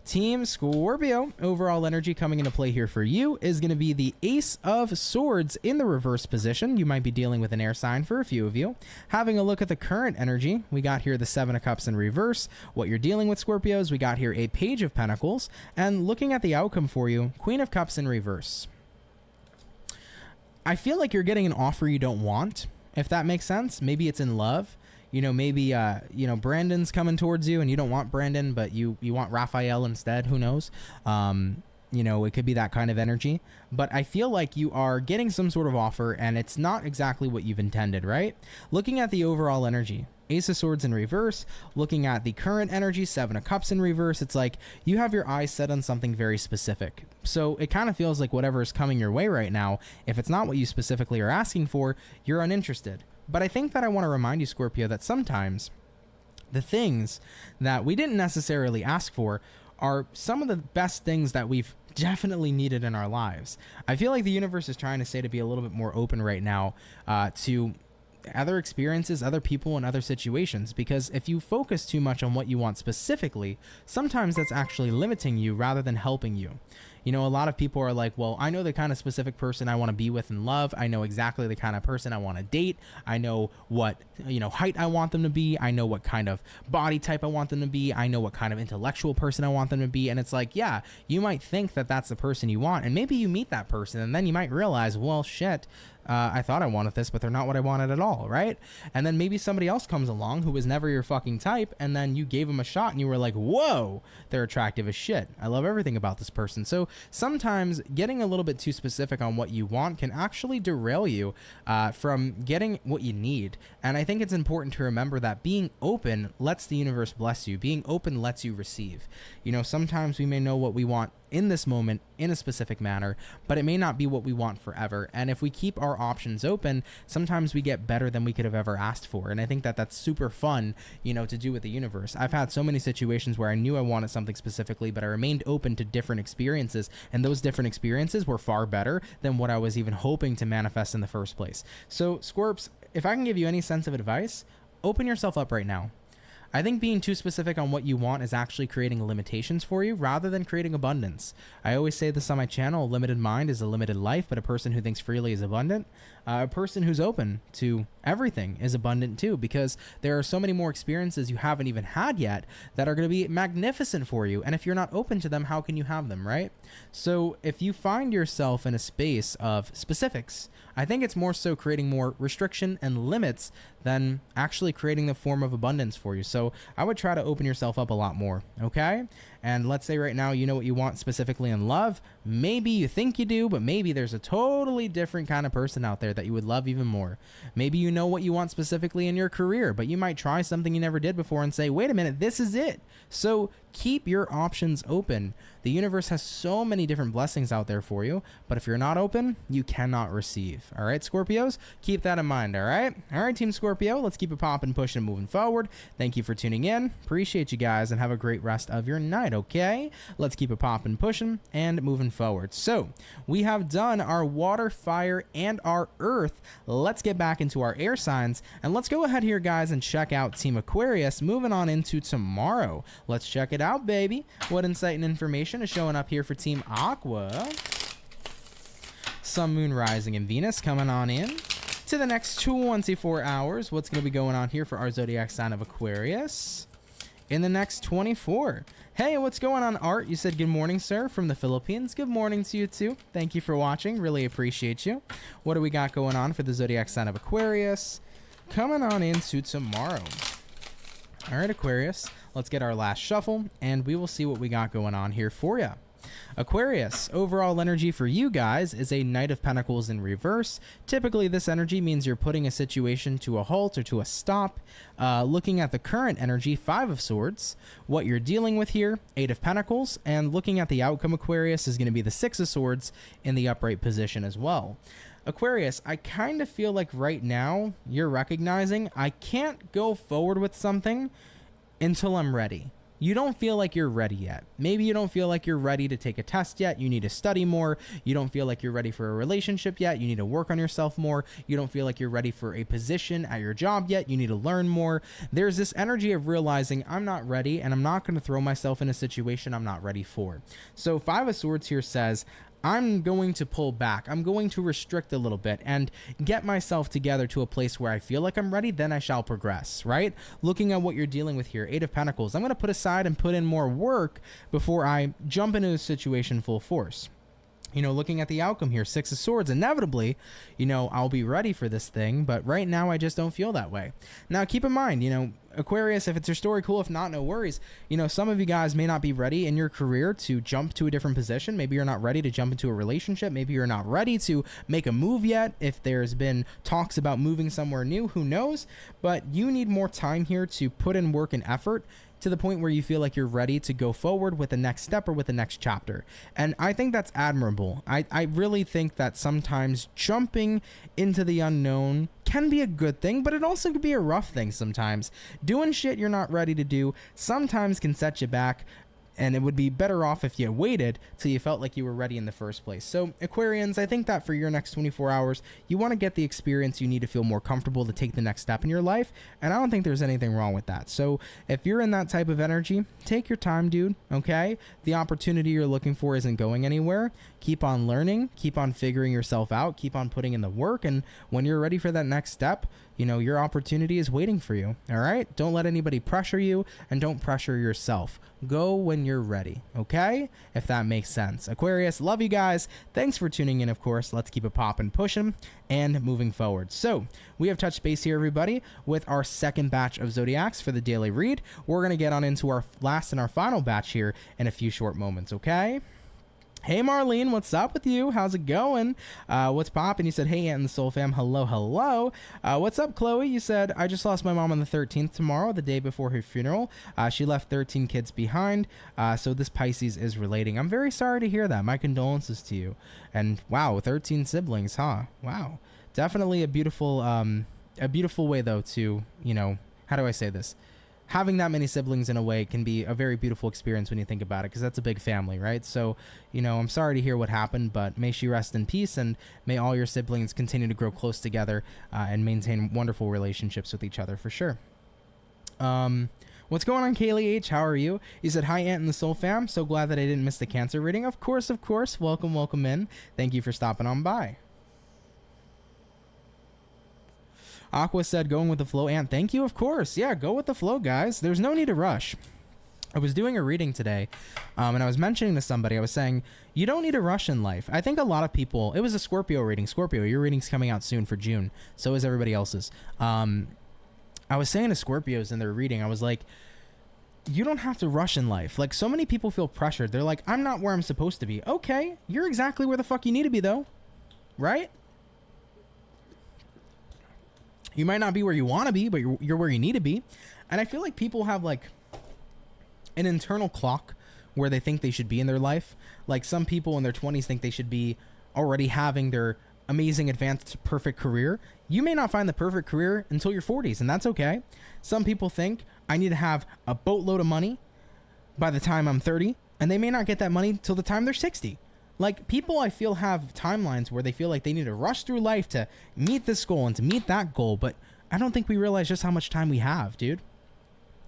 Team Scorpio, overall energy coming into play here for you is going to be the Ace of Swords in the reverse position. You might be dealing with an air sign for a few of you. Having a look at the current energy, we got here the Seven of Cups in reverse. What you're dealing with, Scorpios, we got here a Page of Pentacles. And looking at the outcome for you, Queen of Cups in reverse. I feel like you're getting an offer you don't want, if that makes sense. Maybe it's in love. You know, maybe, you know, Brandon's coming towards you and you don't want Brandon, but you want Raphael instead. Who knows? You know, it could be that kind of energy. But I feel like you are getting some sort of offer and it's not exactly what you've intended, right? Looking at the overall energy, Ace of Swords in reverse, looking at the current energy, Seven of Cups in reverse, it's like you have your eyes set on something very specific. So it kind of feels like whatever is coming your way right now, if it's not what you specifically are asking for, you're uninterested. But I think that I want to remind you, Scorpio, that sometimes the things that we didn't necessarily ask for are some of the best things that we've definitely needed in our lives. I feel like the universe is trying to say to be a little bit more open right now to other experiences, other people, and other situations, because if you focus too much on what you want specifically, sometimes that's actually limiting you rather than helping you. You know, a lot of people are like, well, I know the kind of specific person I want to be with in love. I know exactly the kind of person I want to date. I know what, you know, height I want them to be. I know what kind of body type I want them to be. I know what kind of intellectual person I want them to be. And it's like, yeah, you might think that that's the person you want. And maybe you meet that person and then you might realize, well, shit, I thought I wanted this, but they're not what I wanted at all, right? And then maybe somebody else comes along who was never your fucking type, and then you gave them a shot and you were like, whoa, they're attractive as shit. I love everything about this person. So sometimes getting a little bit too specific on what you want can actually derail you from getting what you need. And I think it's important to remember that being open lets the universe bless you. Being open lets you receive. You know, sometimes we may know what we want in this moment in a specific manner, but it may not be what we want forever. And if we keep our options open, sometimes we get better than we could have ever asked for. And I think that that's super fun, you know, to do with the universe. I've had so many situations where I knew I wanted something specifically, but I remained open to different experiences. And those different experiences were far better than what I was even hoping to manifest in the first place. So Scorps, if I can give you any sense of advice, open yourself up right now. I think being too specific on what you want is actually creating limitations for you rather than creating abundance. I always say this on my channel, a limited mind is a limited life, but a person who thinks freely is abundant. A person who's open to everything is abundant too, because there are so many more experiences you haven't even had yet that are going to be magnificent for you. And if you're not open to them, how can you have them, right? So if you find yourself in a space of specifics, I think it's more so creating more restriction and limits than actually creating the form of abundance for you. So I would try to open yourself up a lot more, okay? And let's say right now you know what you want specifically in love. Maybe you think you do, but maybe there's a totally different kind of person out there that you would love even more. Maybe you know what you want specifically in your career, but you might try something you never did before and say, wait a minute, this is it. So keep your options open. The universe has so many different blessings out there for you, but if you're not open, you cannot receive. All right, Scorpios, keep that in mind, all right? All right, Team Scorpio, let's keep it popping, pushing, and moving forward. Thank you for tuning in. Appreciate you guys, and have a great rest of your night, okay? Let's keep it popping, pushing, and moving forward. forward. So we have done our water, fire, and our earth. Let's get back into our air signs, and let's go ahead here, guys, and check out Team Aquarius. Moving on into tomorrow. Let's check it out, baby. What insight and information is showing up here for Team Aqua? Sun, Moon, Rising, and Venus coming on in to the next 24 hours. What's going to be going on here for our zodiac sign of Aquarius in the next 24? Hey, what's going on, Art? You said good morning, sir, from the Philippines. Good morning to you too. Thank you for watching. Really appreciate you. What do we got going on for the zodiac sign of Aquarius coming on into tomorrow? All right, Aquarius, let's get our last shuffle and we will see what we got going on here for you. Aquarius, overall energy for you guys is a Knight of Pentacles in reverse. Typically, this energy means you're putting a situation to a halt or to a stop. Looking at the current energy, 5 of Swords. What you're dealing with here, 8 of Pentacles. And looking at the outcome, Aquarius, is going to be the 6 of Swords in the upright position as well. Aquarius, I kind of feel like right now you're recognizing I can't go forward with something until I'm ready. You don't feel like you're ready yet. Maybe you don't feel like you're ready to take a test yet. You need to study more. You don't feel like you're ready for a relationship yet. You need to work on yourself more. You don't feel like you're ready for a position at your job yet. You need to learn more. There's this energy of realizing I'm not ready and I'm not going to throw myself in a situation I'm not ready for. So 5 of Swords here says, I'm going to pull back. I'm going to restrict a little bit and get myself together to a place where I feel like I'm ready, then I shall progress, right? Looking at what you're dealing with here, 8 of Pentacles. I'm going to put aside and put in more work before I jump into a situation full force. You know, looking at the outcome here, 6 of Swords, inevitably, you know, I'll be ready for this thing, but right now I just don't feel that way. Now, keep in mind, you know, Aquarius, if it's your story, cool. If not, no worries. You know, some of you guys may not be ready in your career to jump to a different position. Maybe you're not ready to jump into a relationship. Maybe you're not ready to make a move yet. If there's been talks about moving somewhere new, who knows? But you need more time here to put in work and effort to the point where you feel like you're ready to go forward with the next step or with the next chapter. And I think that's admirable. I really think that sometimes jumping into the unknown can be a good thing, but it also could be a rough thing sometimes. Doing shit you're not ready to do sometimes can set you back, and it would be better off if you waited till you felt like you were ready in the first place. So Aquarians, I think that for your next 24 hours, you want to get the experience you need to feel more comfortable to take the next step in your life. And I don't think there's anything wrong with that. So if you're in that type of energy, take your time, dude. Okay. The opportunity you're looking for isn't going anywhere. Keep on learning, keep on figuring yourself out, keep on putting in the work. And when you're ready for that next step, you know, your opportunity is waiting for you. All right. Don't let anybody pressure you, and don't pressure yourself. Go when you're ready. Okay. If that makes sense. Aquarius, love you guys. Thanks for tuning in. Of course, let's keep it popping, pushing, and moving forward. So we have touched base here, everybody, with our second batch of zodiacs for the daily read. We're going to get on into our last and our final batch here in a few short moments. Okay. Hey Marlene, what's up with you? How's it going? What's poppin'? You said, hey Ant and the Soul Fam, hello, hello. What's up, Chloe? You said, I just lost my mom on the 13th tomorrow, the day before her funeral. She left 13 kids behind, so this Pisces is relating. I'm very sorry to hear that. My condolences to you. And wow, 13 siblings, huh? Wow. Definitely a beautiful way though to, you know, how do I say this? Having that many siblings in a way can be a very beautiful experience when you think about it, because that's a big family, right? So, you know, I'm sorry to hear what happened, but may she rest in peace, and may all your siblings continue to grow close together and maintain wonderful relationships with each other for sure. What's going on, Kaylee H? How are you? You said, hi, Ant and the Soul Fam. So glad that I didn't miss the Cancer reading. Of course, of course. Welcome, welcome in. Thank you for stopping on by. Aqua said, going with the flow. Ant, thank you. Of course. Yeah, go with the flow, guys. There's no need to rush. I was doing a reading today, and I was mentioning to somebody, I was saying, you don't need to rush in life. I think a lot of people, it was a Scorpio reading. Scorpio, your reading's coming out soon for June. So is everybody else's. I was saying to Scorpios in their reading, I was like, you don't have to rush in life. Like, so many people feel pressured. They're like, I'm not where I'm supposed to be. Okay, you're exactly where the fuck you need to be, though. Right? You might not be where you want to be, but you're where you need to be. And I feel like people have like an internal clock where they think they should be in their life. Like some people in their 20s think they should be already having their amazing, advanced, perfect career. You may not find the perfect career until your 40s, and that's okay. Some people think I need to have a boatload of money by the time I'm 30, and they may not get that money till the time they're 60. Like, people I feel have timelines where they feel like they need to rush through life to meet this goal and to meet that goal, but I don't think we realize just how much time we have, dude.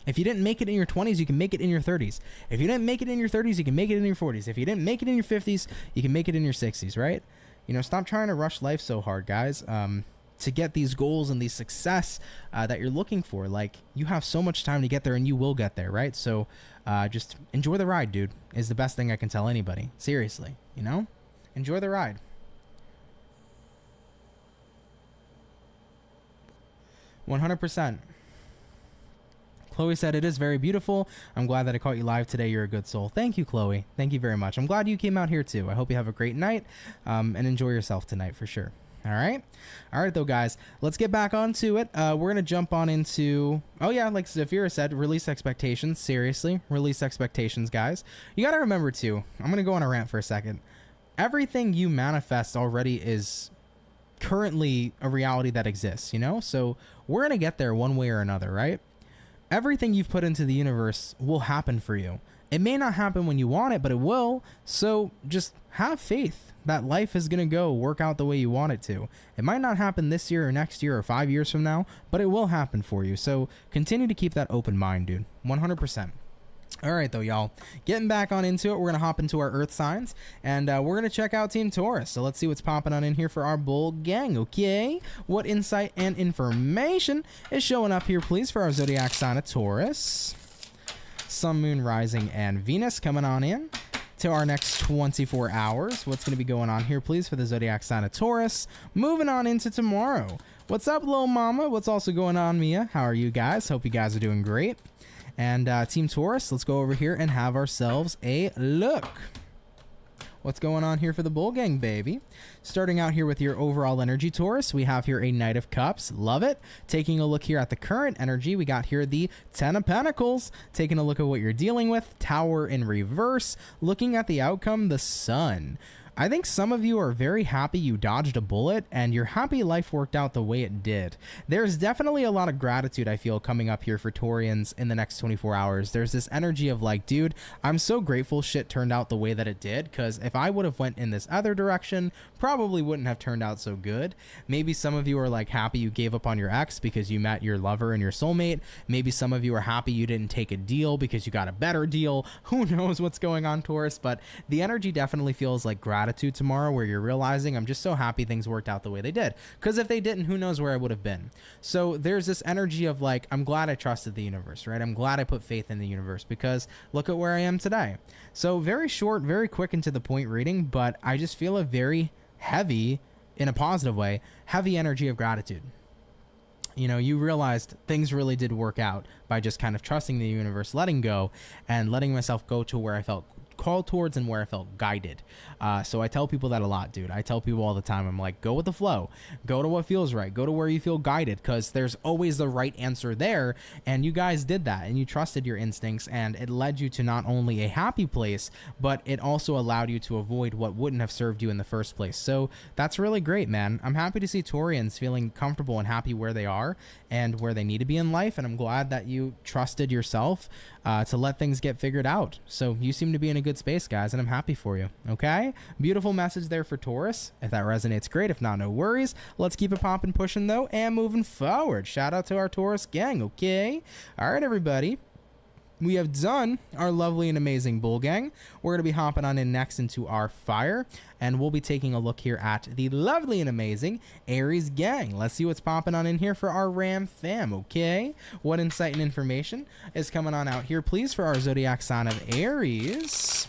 If you didn't make it in your 20s, you can make it in your 30s. If you didn't make it in your 30s, you can make it in your 40s. If you didn't make it in your 50s, you can make it in your 60s, right? You know, stop trying to rush life so hard, guys, to get these goals and these success that you're looking for. Like, you have so much time to get there, and you will get there, right? So just enjoy the ride, dude, is the best thing I can tell anybody. Seriously, you know? Enjoy the ride. 100%. Chloe said, it is very beautiful. I'm glad that I caught you live today. You're a good soul. Thank you, Chloe. Thank you very much. I'm glad you came out here too. I hope you have a great night and enjoy yourself tonight for sure. All right. All right, though, guys, let's get back onto it. We're going to jump on into, oh, yeah, like Zafira said, release expectations. Seriously, release expectations, guys. You got to remember, too, I'm going to go on a rant for a second. Everything you manifest already is currently a reality that exists, you know? So we're going to get there one way or another, right? Everything you've put into the universe will happen for you. It may not happen when you want it, but it will. So just have faith that life is going to go work out the way you want it to. It might not happen this year or next year or 5 years from now, but it will happen for you. So continue to keep that open mind, dude. 100%. All right, though, y'all. Getting back on into it, we're going to hop into our Earth signs, and we're going to check out Team Taurus. So let's see what's popping on in here for our bull gang, okay? What insight and information is showing up here, please, for our zodiac sign of Taurus? Sun, Moon, Rising, and Venus coming on in to our next 24 hours. What's going to be going on here, please, for the zodiac sign of Taurus? Moving on into tomorrow. What's up, little mama? What's also going on, Mia? How are you guys? Hope you guys are doing great. And Team Taurus, let's go over here and have ourselves a look. What's going on here for the bull gang, baby? Starting out here with your overall energy, Taurus, we have here a Knight of Cups. Love it. Taking a look here at the current energy, we got here the Ten of Pentacles. Taking a look at what you're dealing with, Tower in reverse. Looking at the outcome, the Sun. I think some of you are very happy you dodged a bullet and you're happy life worked out the way it did. There's definitely a lot of gratitude I feel coming up here for Taurians in the next 24 hours. There's this energy of like, dude, I'm so grateful shit turned out the way that it did, because if I would have went in this other direction, probably wouldn't have turned out so good. Maybe some of you are like happy you gave up on your ex because you met your lover and your soulmate. Maybe some of you are happy you didn't take a deal because you got a better deal. Who knows what's going on, Taurus, but the energy definitely feels like gratitude tomorrow, where you're realizing I'm just so happy things worked out the way they did, because if they didn't, who knows where I would have been. So there's this energy of like, I'm glad I trusted the universe, right? I'm glad I put faith in the universe, because look at where I am today. So very short, very quick and to the point reading, but I just feel a very heavy, in a positive way, heavy energy of gratitude. You know, you realized things really did work out by just kind of trusting the universe, letting go, and letting myself go to where I felt called towards and where I felt guided. So I tell people that a lot, dude. I tell people all the time, I'm like, go with the flow, go to what feels right, go to where you feel guided, because there's always the right answer there. And you guys did that, and you trusted your instincts, and it led you to not only a happy place, but it also allowed you to avoid what wouldn't have served you in the first place. So that's really great, man. I'm happy to see Taurians feeling comfortable and happy where they are and where they need to be in life, and I'm glad that you trusted yourself to let things get figured out. So you seem to be in a good space, guys, and I'm happy for you. Okay, beautiful message there for Taurus. If that resonates, great. If not, no worries. Let's keep it popping, pushing though, and moving forward. Shout out to our Taurus gang. Okay, all right, everybody, we have done our lovely and amazing bull gang. We're going to be hopping on in next into our fire, and we'll be taking a look here at the lovely and amazing Aries gang. Let's see what's popping on in here for our Ram fam, okay? What insight and information is coming on out here, please, for our zodiac sign of Aries?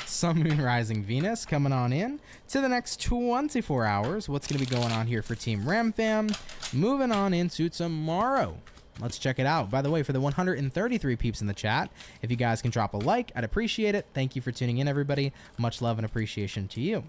Sun, Moon, Rising, Venus coming on in to the next 24 hours. What's going to be going on here for Team Ram fam? Moving on into tomorrow. Let's check it out. By the way, for the 133 peeps in the chat, if you guys can drop a like, I'd appreciate it. Thank you for tuning in, everybody. Much love and appreciation to you.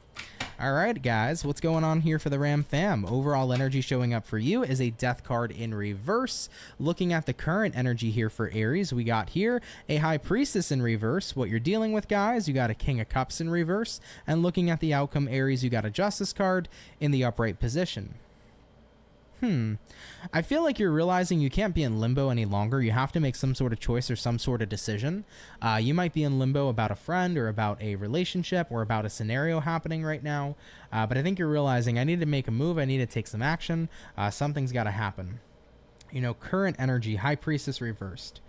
All right, guys, what's going on here for the Ram fam? Overall energy showing up for you is a Death card in reverse. Looking at the current energy here for Aries, we got here a High Priestess in reverse. What you're dealing with, guys, you got a King of Cups in reverse. And looking at the outcome, Aries, you got a Justice card in the upright position. I feel like you're realizing you can't be in limbo any longer. You have to make some sort of choice or some sort of decision. You might be in limbo about a friend or about a relationship or about a scenario happening right now. But I think you're realizing I need to make a move. I need to take some action. Something's got to happen. You know, current energy, High Priestess reversed.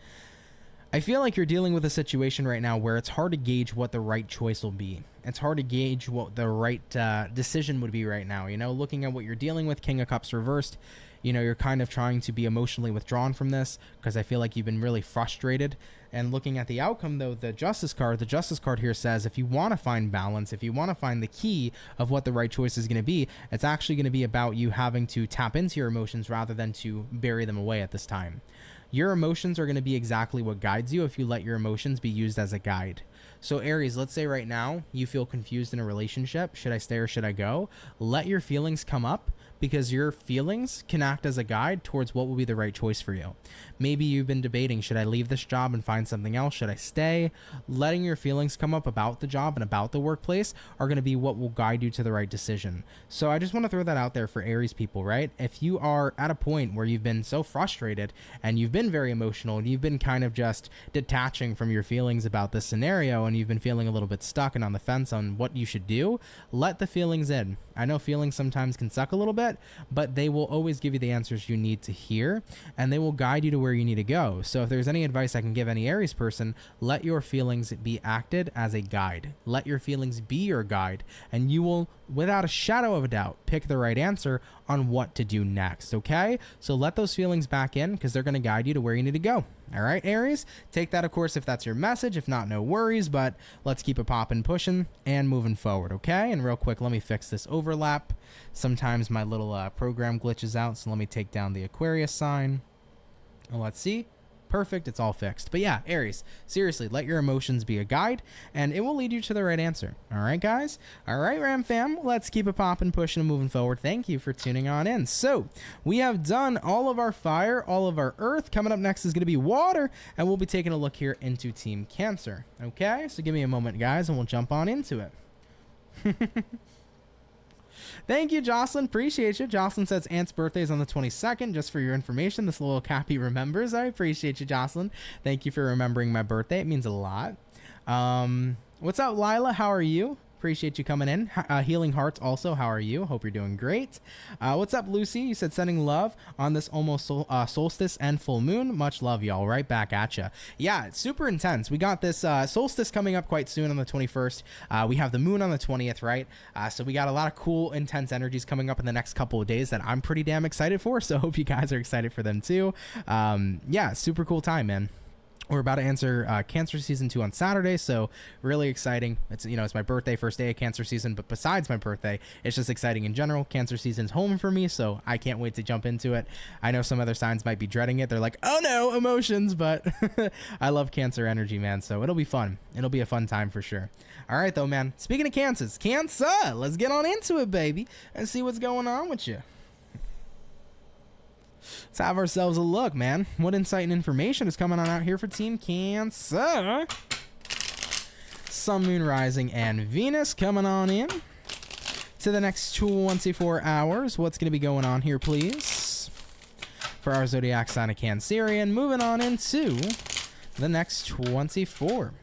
I feel like you're dealing with a situation right now where it's hard to gauge what the right choice will be. It's hard to gauge what the right decision would be right now. You know, looking at what you're dealing with, King of Cups reversed, you know, you're kind of trying to be emotionally withdrawn from this because I feel like you've been really frustrated. And looking at the outcome, though, the Justice card here says if you want to find balance, if you want to find the key of what the right choice is going to be, it's actually going to be about you having to tap into your emotions rather than to bury them away at this time. Your emotions are going to be exactly what guides you if you let your emotions be used as a guide. So Aries, let's say right now you feel confused in a relationship. Should I stay or should I go? Let your feelings come up because your feelings can act as a guide towards what will be the right choice for you. Maybe you've been debating, should I leave this job and find something else? Should I stay? Letting your feelings come up about the job and about the workplace are going to be what will guide you to the right decision. So I just want to throw that out there for Aries people, right? If you are at a point where you've been so frustrated and you've been very emotional and you've been kind of just detaching from your feelings about this scenario and you've been feeling a little bit stuck and on the fence on what you should do, let the feelings in. I know feelings sometimes can suck a little bit, but they will always give you the answers you need to hear, and they will guide you to where you need to go. So if there's any advice I can give any Aries person, let your feelings be acted as a guide. Let your feelings be your guide, and you will, without a shadow of a doubt, pick the right answer on what to do next, okay? So let those feelings back in because they're going to guide you to where you need to go. All right, Aries, take that, of course, if that's your message. If not, no worries, but let's keep it popping, pushing, and moving forward, okay? And real quick, let me fix this overlap. Sometimes my little program glitches out, so let me take down the Aquarius sign. And let's see. Perfect, it's all fixed. But yeah, Aries, seriously, let your emotions be a guide, and it will lead you to the right answer. All right, guys? All right, Ram fam, let's keep it popping, pushing, and moving forward. Thank you for tuning on in. So we have done all of our fire, all of our earth. Coming up next is going to be water, and we'll be taking a look here into Team Cancer. Okay, so give me a moment, guys, and we'll jump on into it. Thank you, Jocelyn. Appreciate you. Jocelyn says Aunt's birthday is on the 22nd. Just for your information, this little Cappy remembers. I appreciate you, Jocelyn. Thank you for remembering my birthday. It means a lot. What's up, Lila? How are you? Appreciate you coming in. Healing Hearts also, how are you? Hope you're doing great. What's up, Lucy? You said sending love on this almost solstice and full moon. Much love, y'all. Right back at you. Yeah, it's super intense. We got this solstice coming up quite soon on the 21st. We have the moon on the 20th, right? So we got a lot of cool, intense energies coming up in the next couple of days that I'm pretty damn excited for. So I hope you guys are excited for them too. Yeah, super cool time, man. We're about to answer Cancer Season 2 on Saturday, so really exciting. It's, you know, it's my birthday, first day of Cancer Season, but besides my birthday, it's just exciting in general. Cancer Season's home for me, so I can't wait to jump into it. I know some other signs might be dreading it. They're like, oh no, emotions, but I love Cancer energy, man, so it'll be fun. It'll be a fun time for sure. All right, though, man. Speaking of Cancers, Cancer, let's get on into it, baby, and see what's going on with you. Let's have ourselves a look, man. What insight and information is coming on out here for Team Cancer? Sun, Moon, Rising, and Venus coming on in to the next 24 hours. What's going to be going on here, please? For our zodiac sign of Cancerian, moving on into the next 24.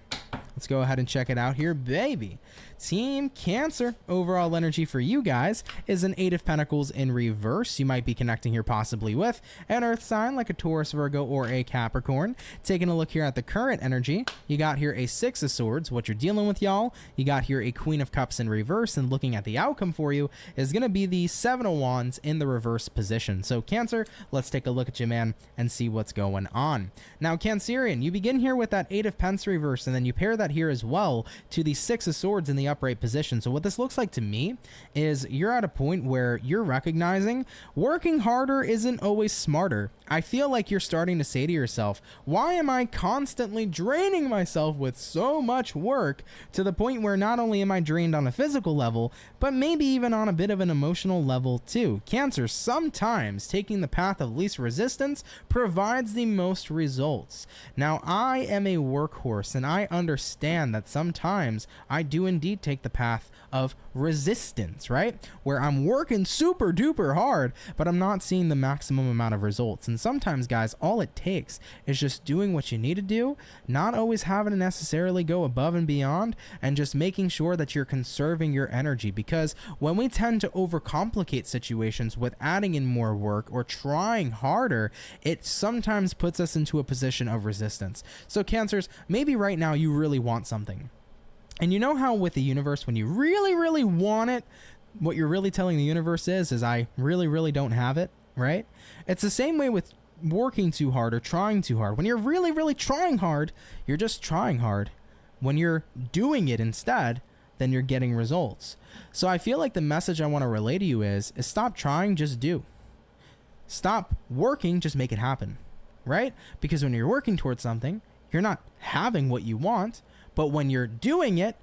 Let's go ahead and check it out here, baby. Team Cancer, overall energy for you guys is an 8 of Pentacles in reverse. You might be connecting here possibly with an earth sign like a Taurus, Virgo, or a Capricorn. Taking a look here at the current energy, you got here a 6 of Swords, what you're dealing with, y'all. You got here a Queen of Cups in reverse, and looking at the outcome for you is going to be the 7 of Wands in the reverse position. So Cancer, let's take a look at you, man, and see what's going on. Now, Cancerian, you begin here with that 8 of Pentacles reverse, and then you pair that here as well to the 6 of Swords in the upright position. So what this looks like to me is you're at a point where you're recognizing working harder isn't always smarter. I feel like you're starting to say to yourself, why am I constantly draining myself with so much work, to the point where not only am I drained on a physical level, but maybe even on a bit of an emotional level too. Cancer, sometimes taking the path of least resistance provides the most results. Now, I am a workhorse, and I understand that sometimes I do indeed take the path of resistance, right? Where I'm working super duper hard, but I'm not seeing the maximum amount of results. And sometimes, guys, all it takes is just doing what you need to do, not always having to necessarily go above and beyond, and just making sure that you're conserving your energy. Because when we tend to overcomplicate situations with adding in more work or trying harder, it sometimes puts us into a position of resistance. So Cancers, maybe right now you really want something. And you know how with the universe, when you really, really want it, what you're really telling the universe is I really, really don't have it, right? It's the same way with working too hard or trying too hard. When you're really, really trying hard, you're just trying hard. When you're doing it instead, then you're getting results. So I feel like the message I want to relay to you is stop trying, just do. Stop working, just make it happen, right? Because when you're working towards something, you're not having what you want, but when you're doing it,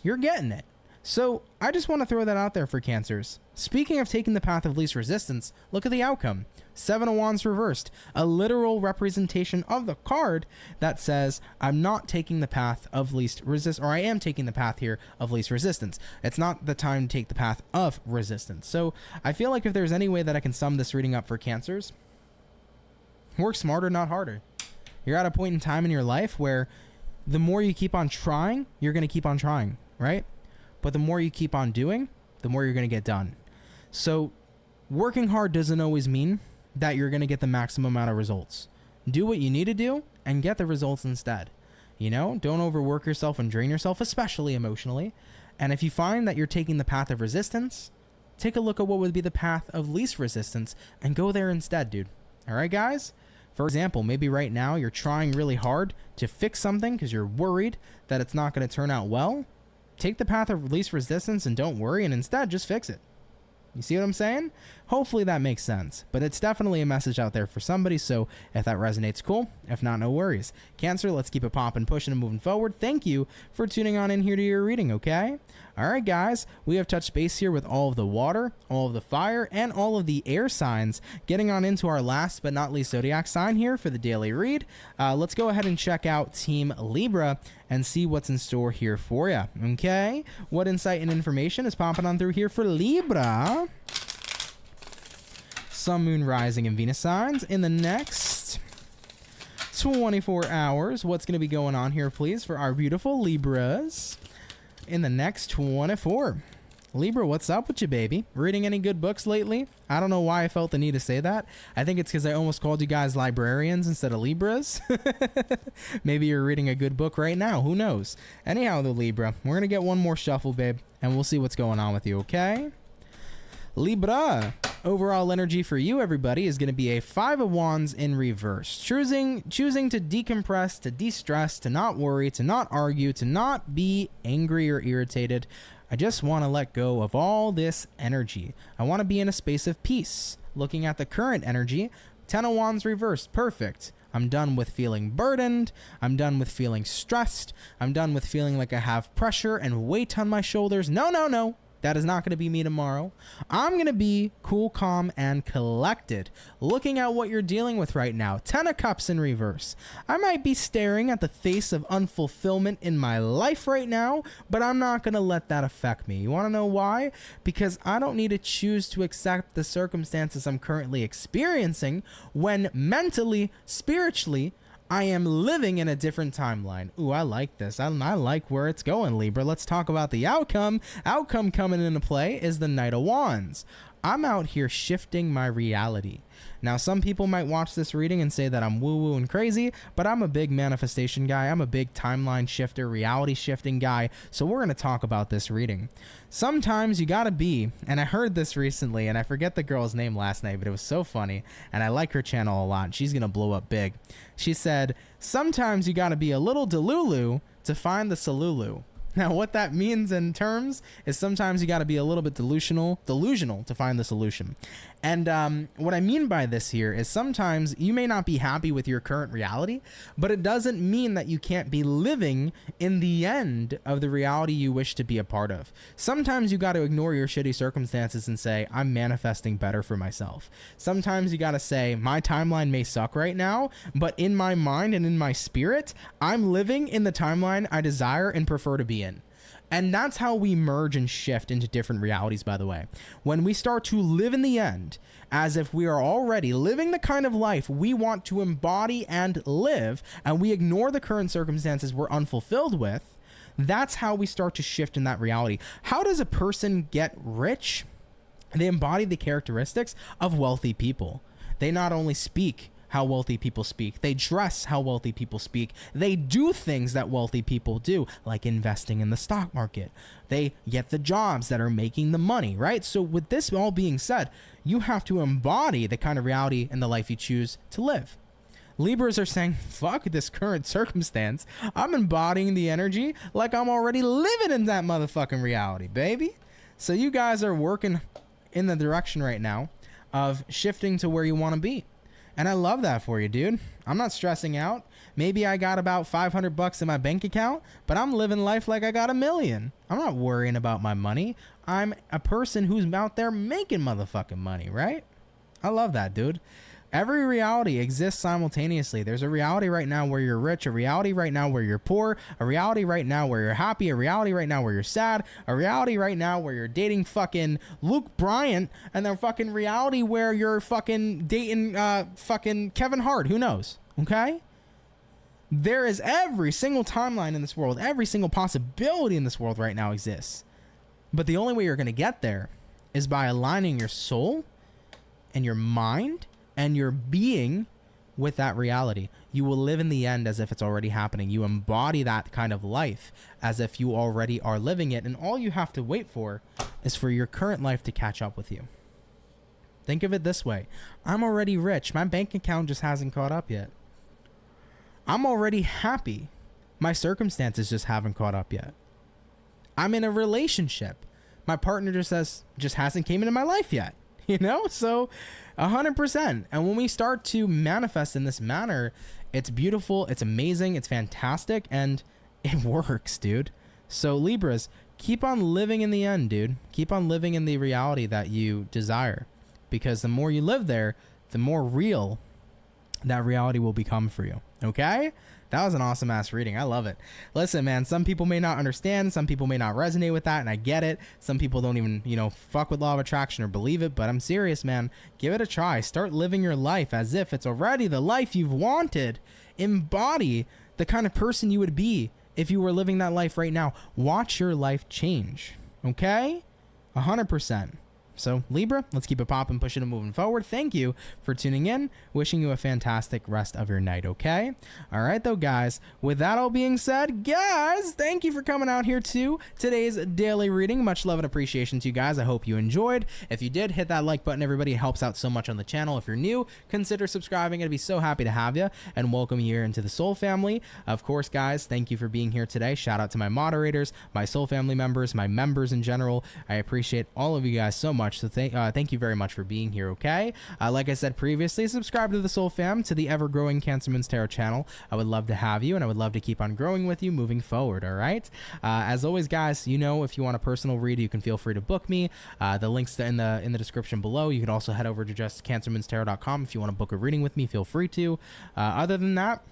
you're getting it. So I just want to throw that out there for Cancers. Speaking of taking the path of least resistance, look at the outcome. 7 of Wands reversed, a literal representation of the card that says I'm not taking the path of least resistance, or I am taking the path here of least resistance. It's not the time to take the path of resistance. So I feel like if there's any way that I can sum this reading up for Cancers, work smarter, not harder. You're at a point in time in your life where the more you keep on trying, you're going to keep on trying, right? But the more you keep on doing, the more you're going to get done. So working hard doesn't always mean that you're going to get the maximum amount of results. Do what you need to do and get the results instead. You know, don't overwork yourself and drain yourself, especially emotionally. And if you find that you're taking the path of resistance, take a look at what would be the path of least resistance and go there instead, dude. All right, guys? For example, maybe right now you're trying really hard to fix something because you're worried that it's not going to turn out well. Take the path of least resistance and don't worry, and instead just fix it. You see what I'm saying? Hopefully that makes sense, but it's definitely a message out there for somebody, so if that resonates, cool. If not, no worries. Cancer, let's keep it popping, pushing, and moving forward. Thank you for tuning on in here to your reading, okay? All right, guys, we have touched base here with all of the water, all of the fire, and all of the air signs. Getting on into our last but not least zodiac sign here for the daily read. Let's go ahead and check out Team Libra and see what's in store here for you, okay? What insight and information is popping on through here for Libra? Sun, Moon, Rising, and Venus signs in the next 24 hours. What's going to be going on here, please, for our beautiful Libras in the next 24? Libra, what's up with you, baby? Reading any good books lately? I don't know why I felt the need to say that. I think it's because I almost called you guys librarians instead of Libras. Maybe you're reading a good book right now. Who knows? Anyhow, the Libra, we're going to get one more shuffle, babe, and we'll see what's going on with you, okay? Libra, overall energy for you, everybody, is going to be a 5 of Wands in reverse. Choosing to decompress, to de-stress, to not worry, to not argue, to not be angry or irritated. I just want to let go of all this energy. I want to be in a space of peace. Looking at the current energy, 10 of Wands reversed, perfect. I'm done with feeling burdened. I'm done with feeling stressed. I'm done with feeling like I have pressure and weight on my shoulders. No, no, no. That is not going to be me tomorrow. I'm going to be cool, calm, and collected. Looking at what you're dealing with right now. 10 of Cups in reverse. I might be staring at the face of unfulfillment in my life right now, but I'm not going to let that affect me. You want to know why? Because I don't need to choose to accept the circumstances I'm currently experiencing when mentally, spiritually, I am living in a different timeline. Ooh, I like this. I like where it's going, Libra. Let's talk about the outcome. Outcome coming into play is the Knight of Wands. I'm out here shifting my reality. Now, some people might watch this reading and say that I'm woo-woo and crazy, but I'm a big manifestation guy. I'm a big timeline shifter, reality shifting guy. So we're going to talk about this reading. Sometimes you got to be, and I heard this recently, and I forget the girl's name last night, but it was so funny, and I like her channel a lot. She's going to blow up big. She said, sometimes you got to be a little delulu to find the salulu. Now, what that means in terms is sometimes you got to be a little bit delusional to find the solution. And what I mean by this here is sometimes you may not be happy with your current reality, but it doesn't mean that you can't be living in the end of the reality you wish to be a part of. Sometimes you got to ignore your shitty circumstances and say, I'm manifesting better for myself. Sometimes you got to say, my timeline may suck right now, but in my mind and in my spirit, I'm living in the timeline I desire and prefer to be in. And that's how we merge and shift into different realities, by the way. When we start to live in the end as if we are already living the kind of life we want to embody and live, and we ignore the current circumstances we're unfulfilled with, that's how we start to shift in that reality. How does a person get rich? They embody the characteristics of wealthy people. They not only speak how wealthy people speak, they dress how wealthy people speak, they do things that wealthy people do, like investing in the stock market. They get the jobs that are making the money, right? So with this all being said, you have to embody the kind of reality and the life you choose to live. Libras are saying, fuck this current circumstance. I'm embodying the energy like I'm already living in that motherfucking reality, baby. So you guys are working in the direction right now of shifting to where you want to be. And I love that for you, dude. I'm not stressing out. Maybe I got about $500 in my bank account, but I'm living life like I got $1 million. I'm not worrying about my money. I'm a person who's out there making motherfucking money, right? I love that, dude. Every reality exists simultaneously. There's a reality right now where you're rich, a reality right now where you're poor, a reality right now where you're happy, a reality right now where you're sad, a reality right now where you're dating fucking Luke Bryant, and then fucking reality where you're fucking dating fucking Kevin Hart. Who knows? Okay? There is every single timeline in this world, every single possibility in this world right now exists. But the only way you're going to get there is by aligning your soul and your mind and your being with that reality. You will live in the end as if it's already happening. You embody that kind of life as if you already are living it. And all you have to wait for is for your current life to catch up with you. Think of it this way. I'm already rich. My bank account just hasn't caught up yet. I'm already happy. My circumstances just haven't caught up yet. I'm in a relationship. My partner just hasn't came into my life yet. You know, so 100%. And when we start to manifest in this manner, it's beautiful, it's amazing, it's fantastic, and it works, dude. So Libras, keep on living in the end, dude. Keep on living in the reality that you desire, because the more you live there, the more real that reality will become for you. Okay? That was an awesome ass reading. I love it. Listen, man, some people may not understand. Some people may not resonate with that, and I get it. Some people don't even, fuck with law of attraction or believe it, but I'm serious, man. Give it a try. Start living your life as if it's already the life you've wanted. Embody the kind of person you would be if you were living that life right now. Watch your life change. Okay? 100%. So Libra, let's keep it popping, pushing and moving forward. Thank you for tuning in. Wishing you a fantastic rest of your night, okay? All right, though, guys. With that all being said, guys, thank you for coming out here to today's daily reading. Much love and appreciation to you guys. I hope you enjoyed. If you did, hit that like button, everybody. It helps out so much on the channel. If you're new, consider subscribing. I'd be so happy to have you and welcome you here into the Soul family. Of course, guys, thank you for being here today. Shout out to my moderators, my Soul family members, my members in general. I appreciate all of you guys so much. So thank you very much for being here, okay? Like I said previously, subscribe to the Soul Fam, to the ever-growing CancerMoonsTarot channel. I would love to have you, and I would love to keep on growing with you moving forward, all right? As always, guys, if you want a personal read, you can feel free to book me. The link's in the description below. You can also head over to just CancerMoonsTarot.com if you want to book a reading with me. Feel free to. Other than that,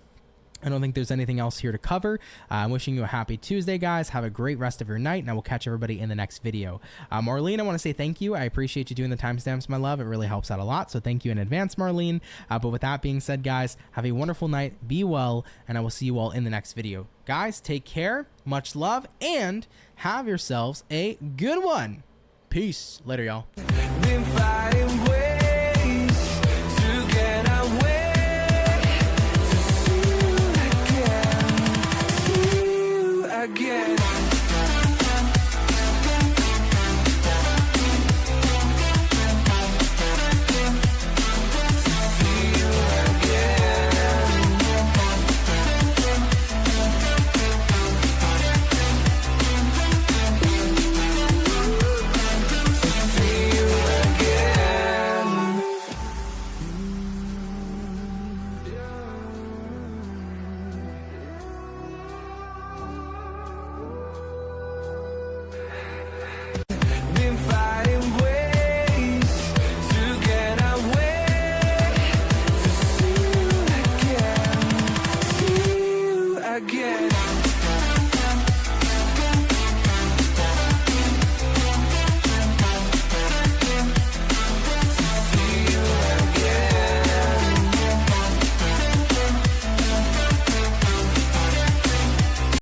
I don't think there's anything else here to cover. I'm wishing you a happy Tuesday, guys. Have a great rest of your night, and I will catch everybody in the next video. Marlene, I want to say thank you. I appreciate you doing the timestamps, my love. It really helps out a lot, so thank you in advance, Marlene. But with that being said, guys, have a wonderful night. Be well, and I will see you all in the next video. Guys, take care, much love, and have yourselves a good one. Peace. Later, y'all.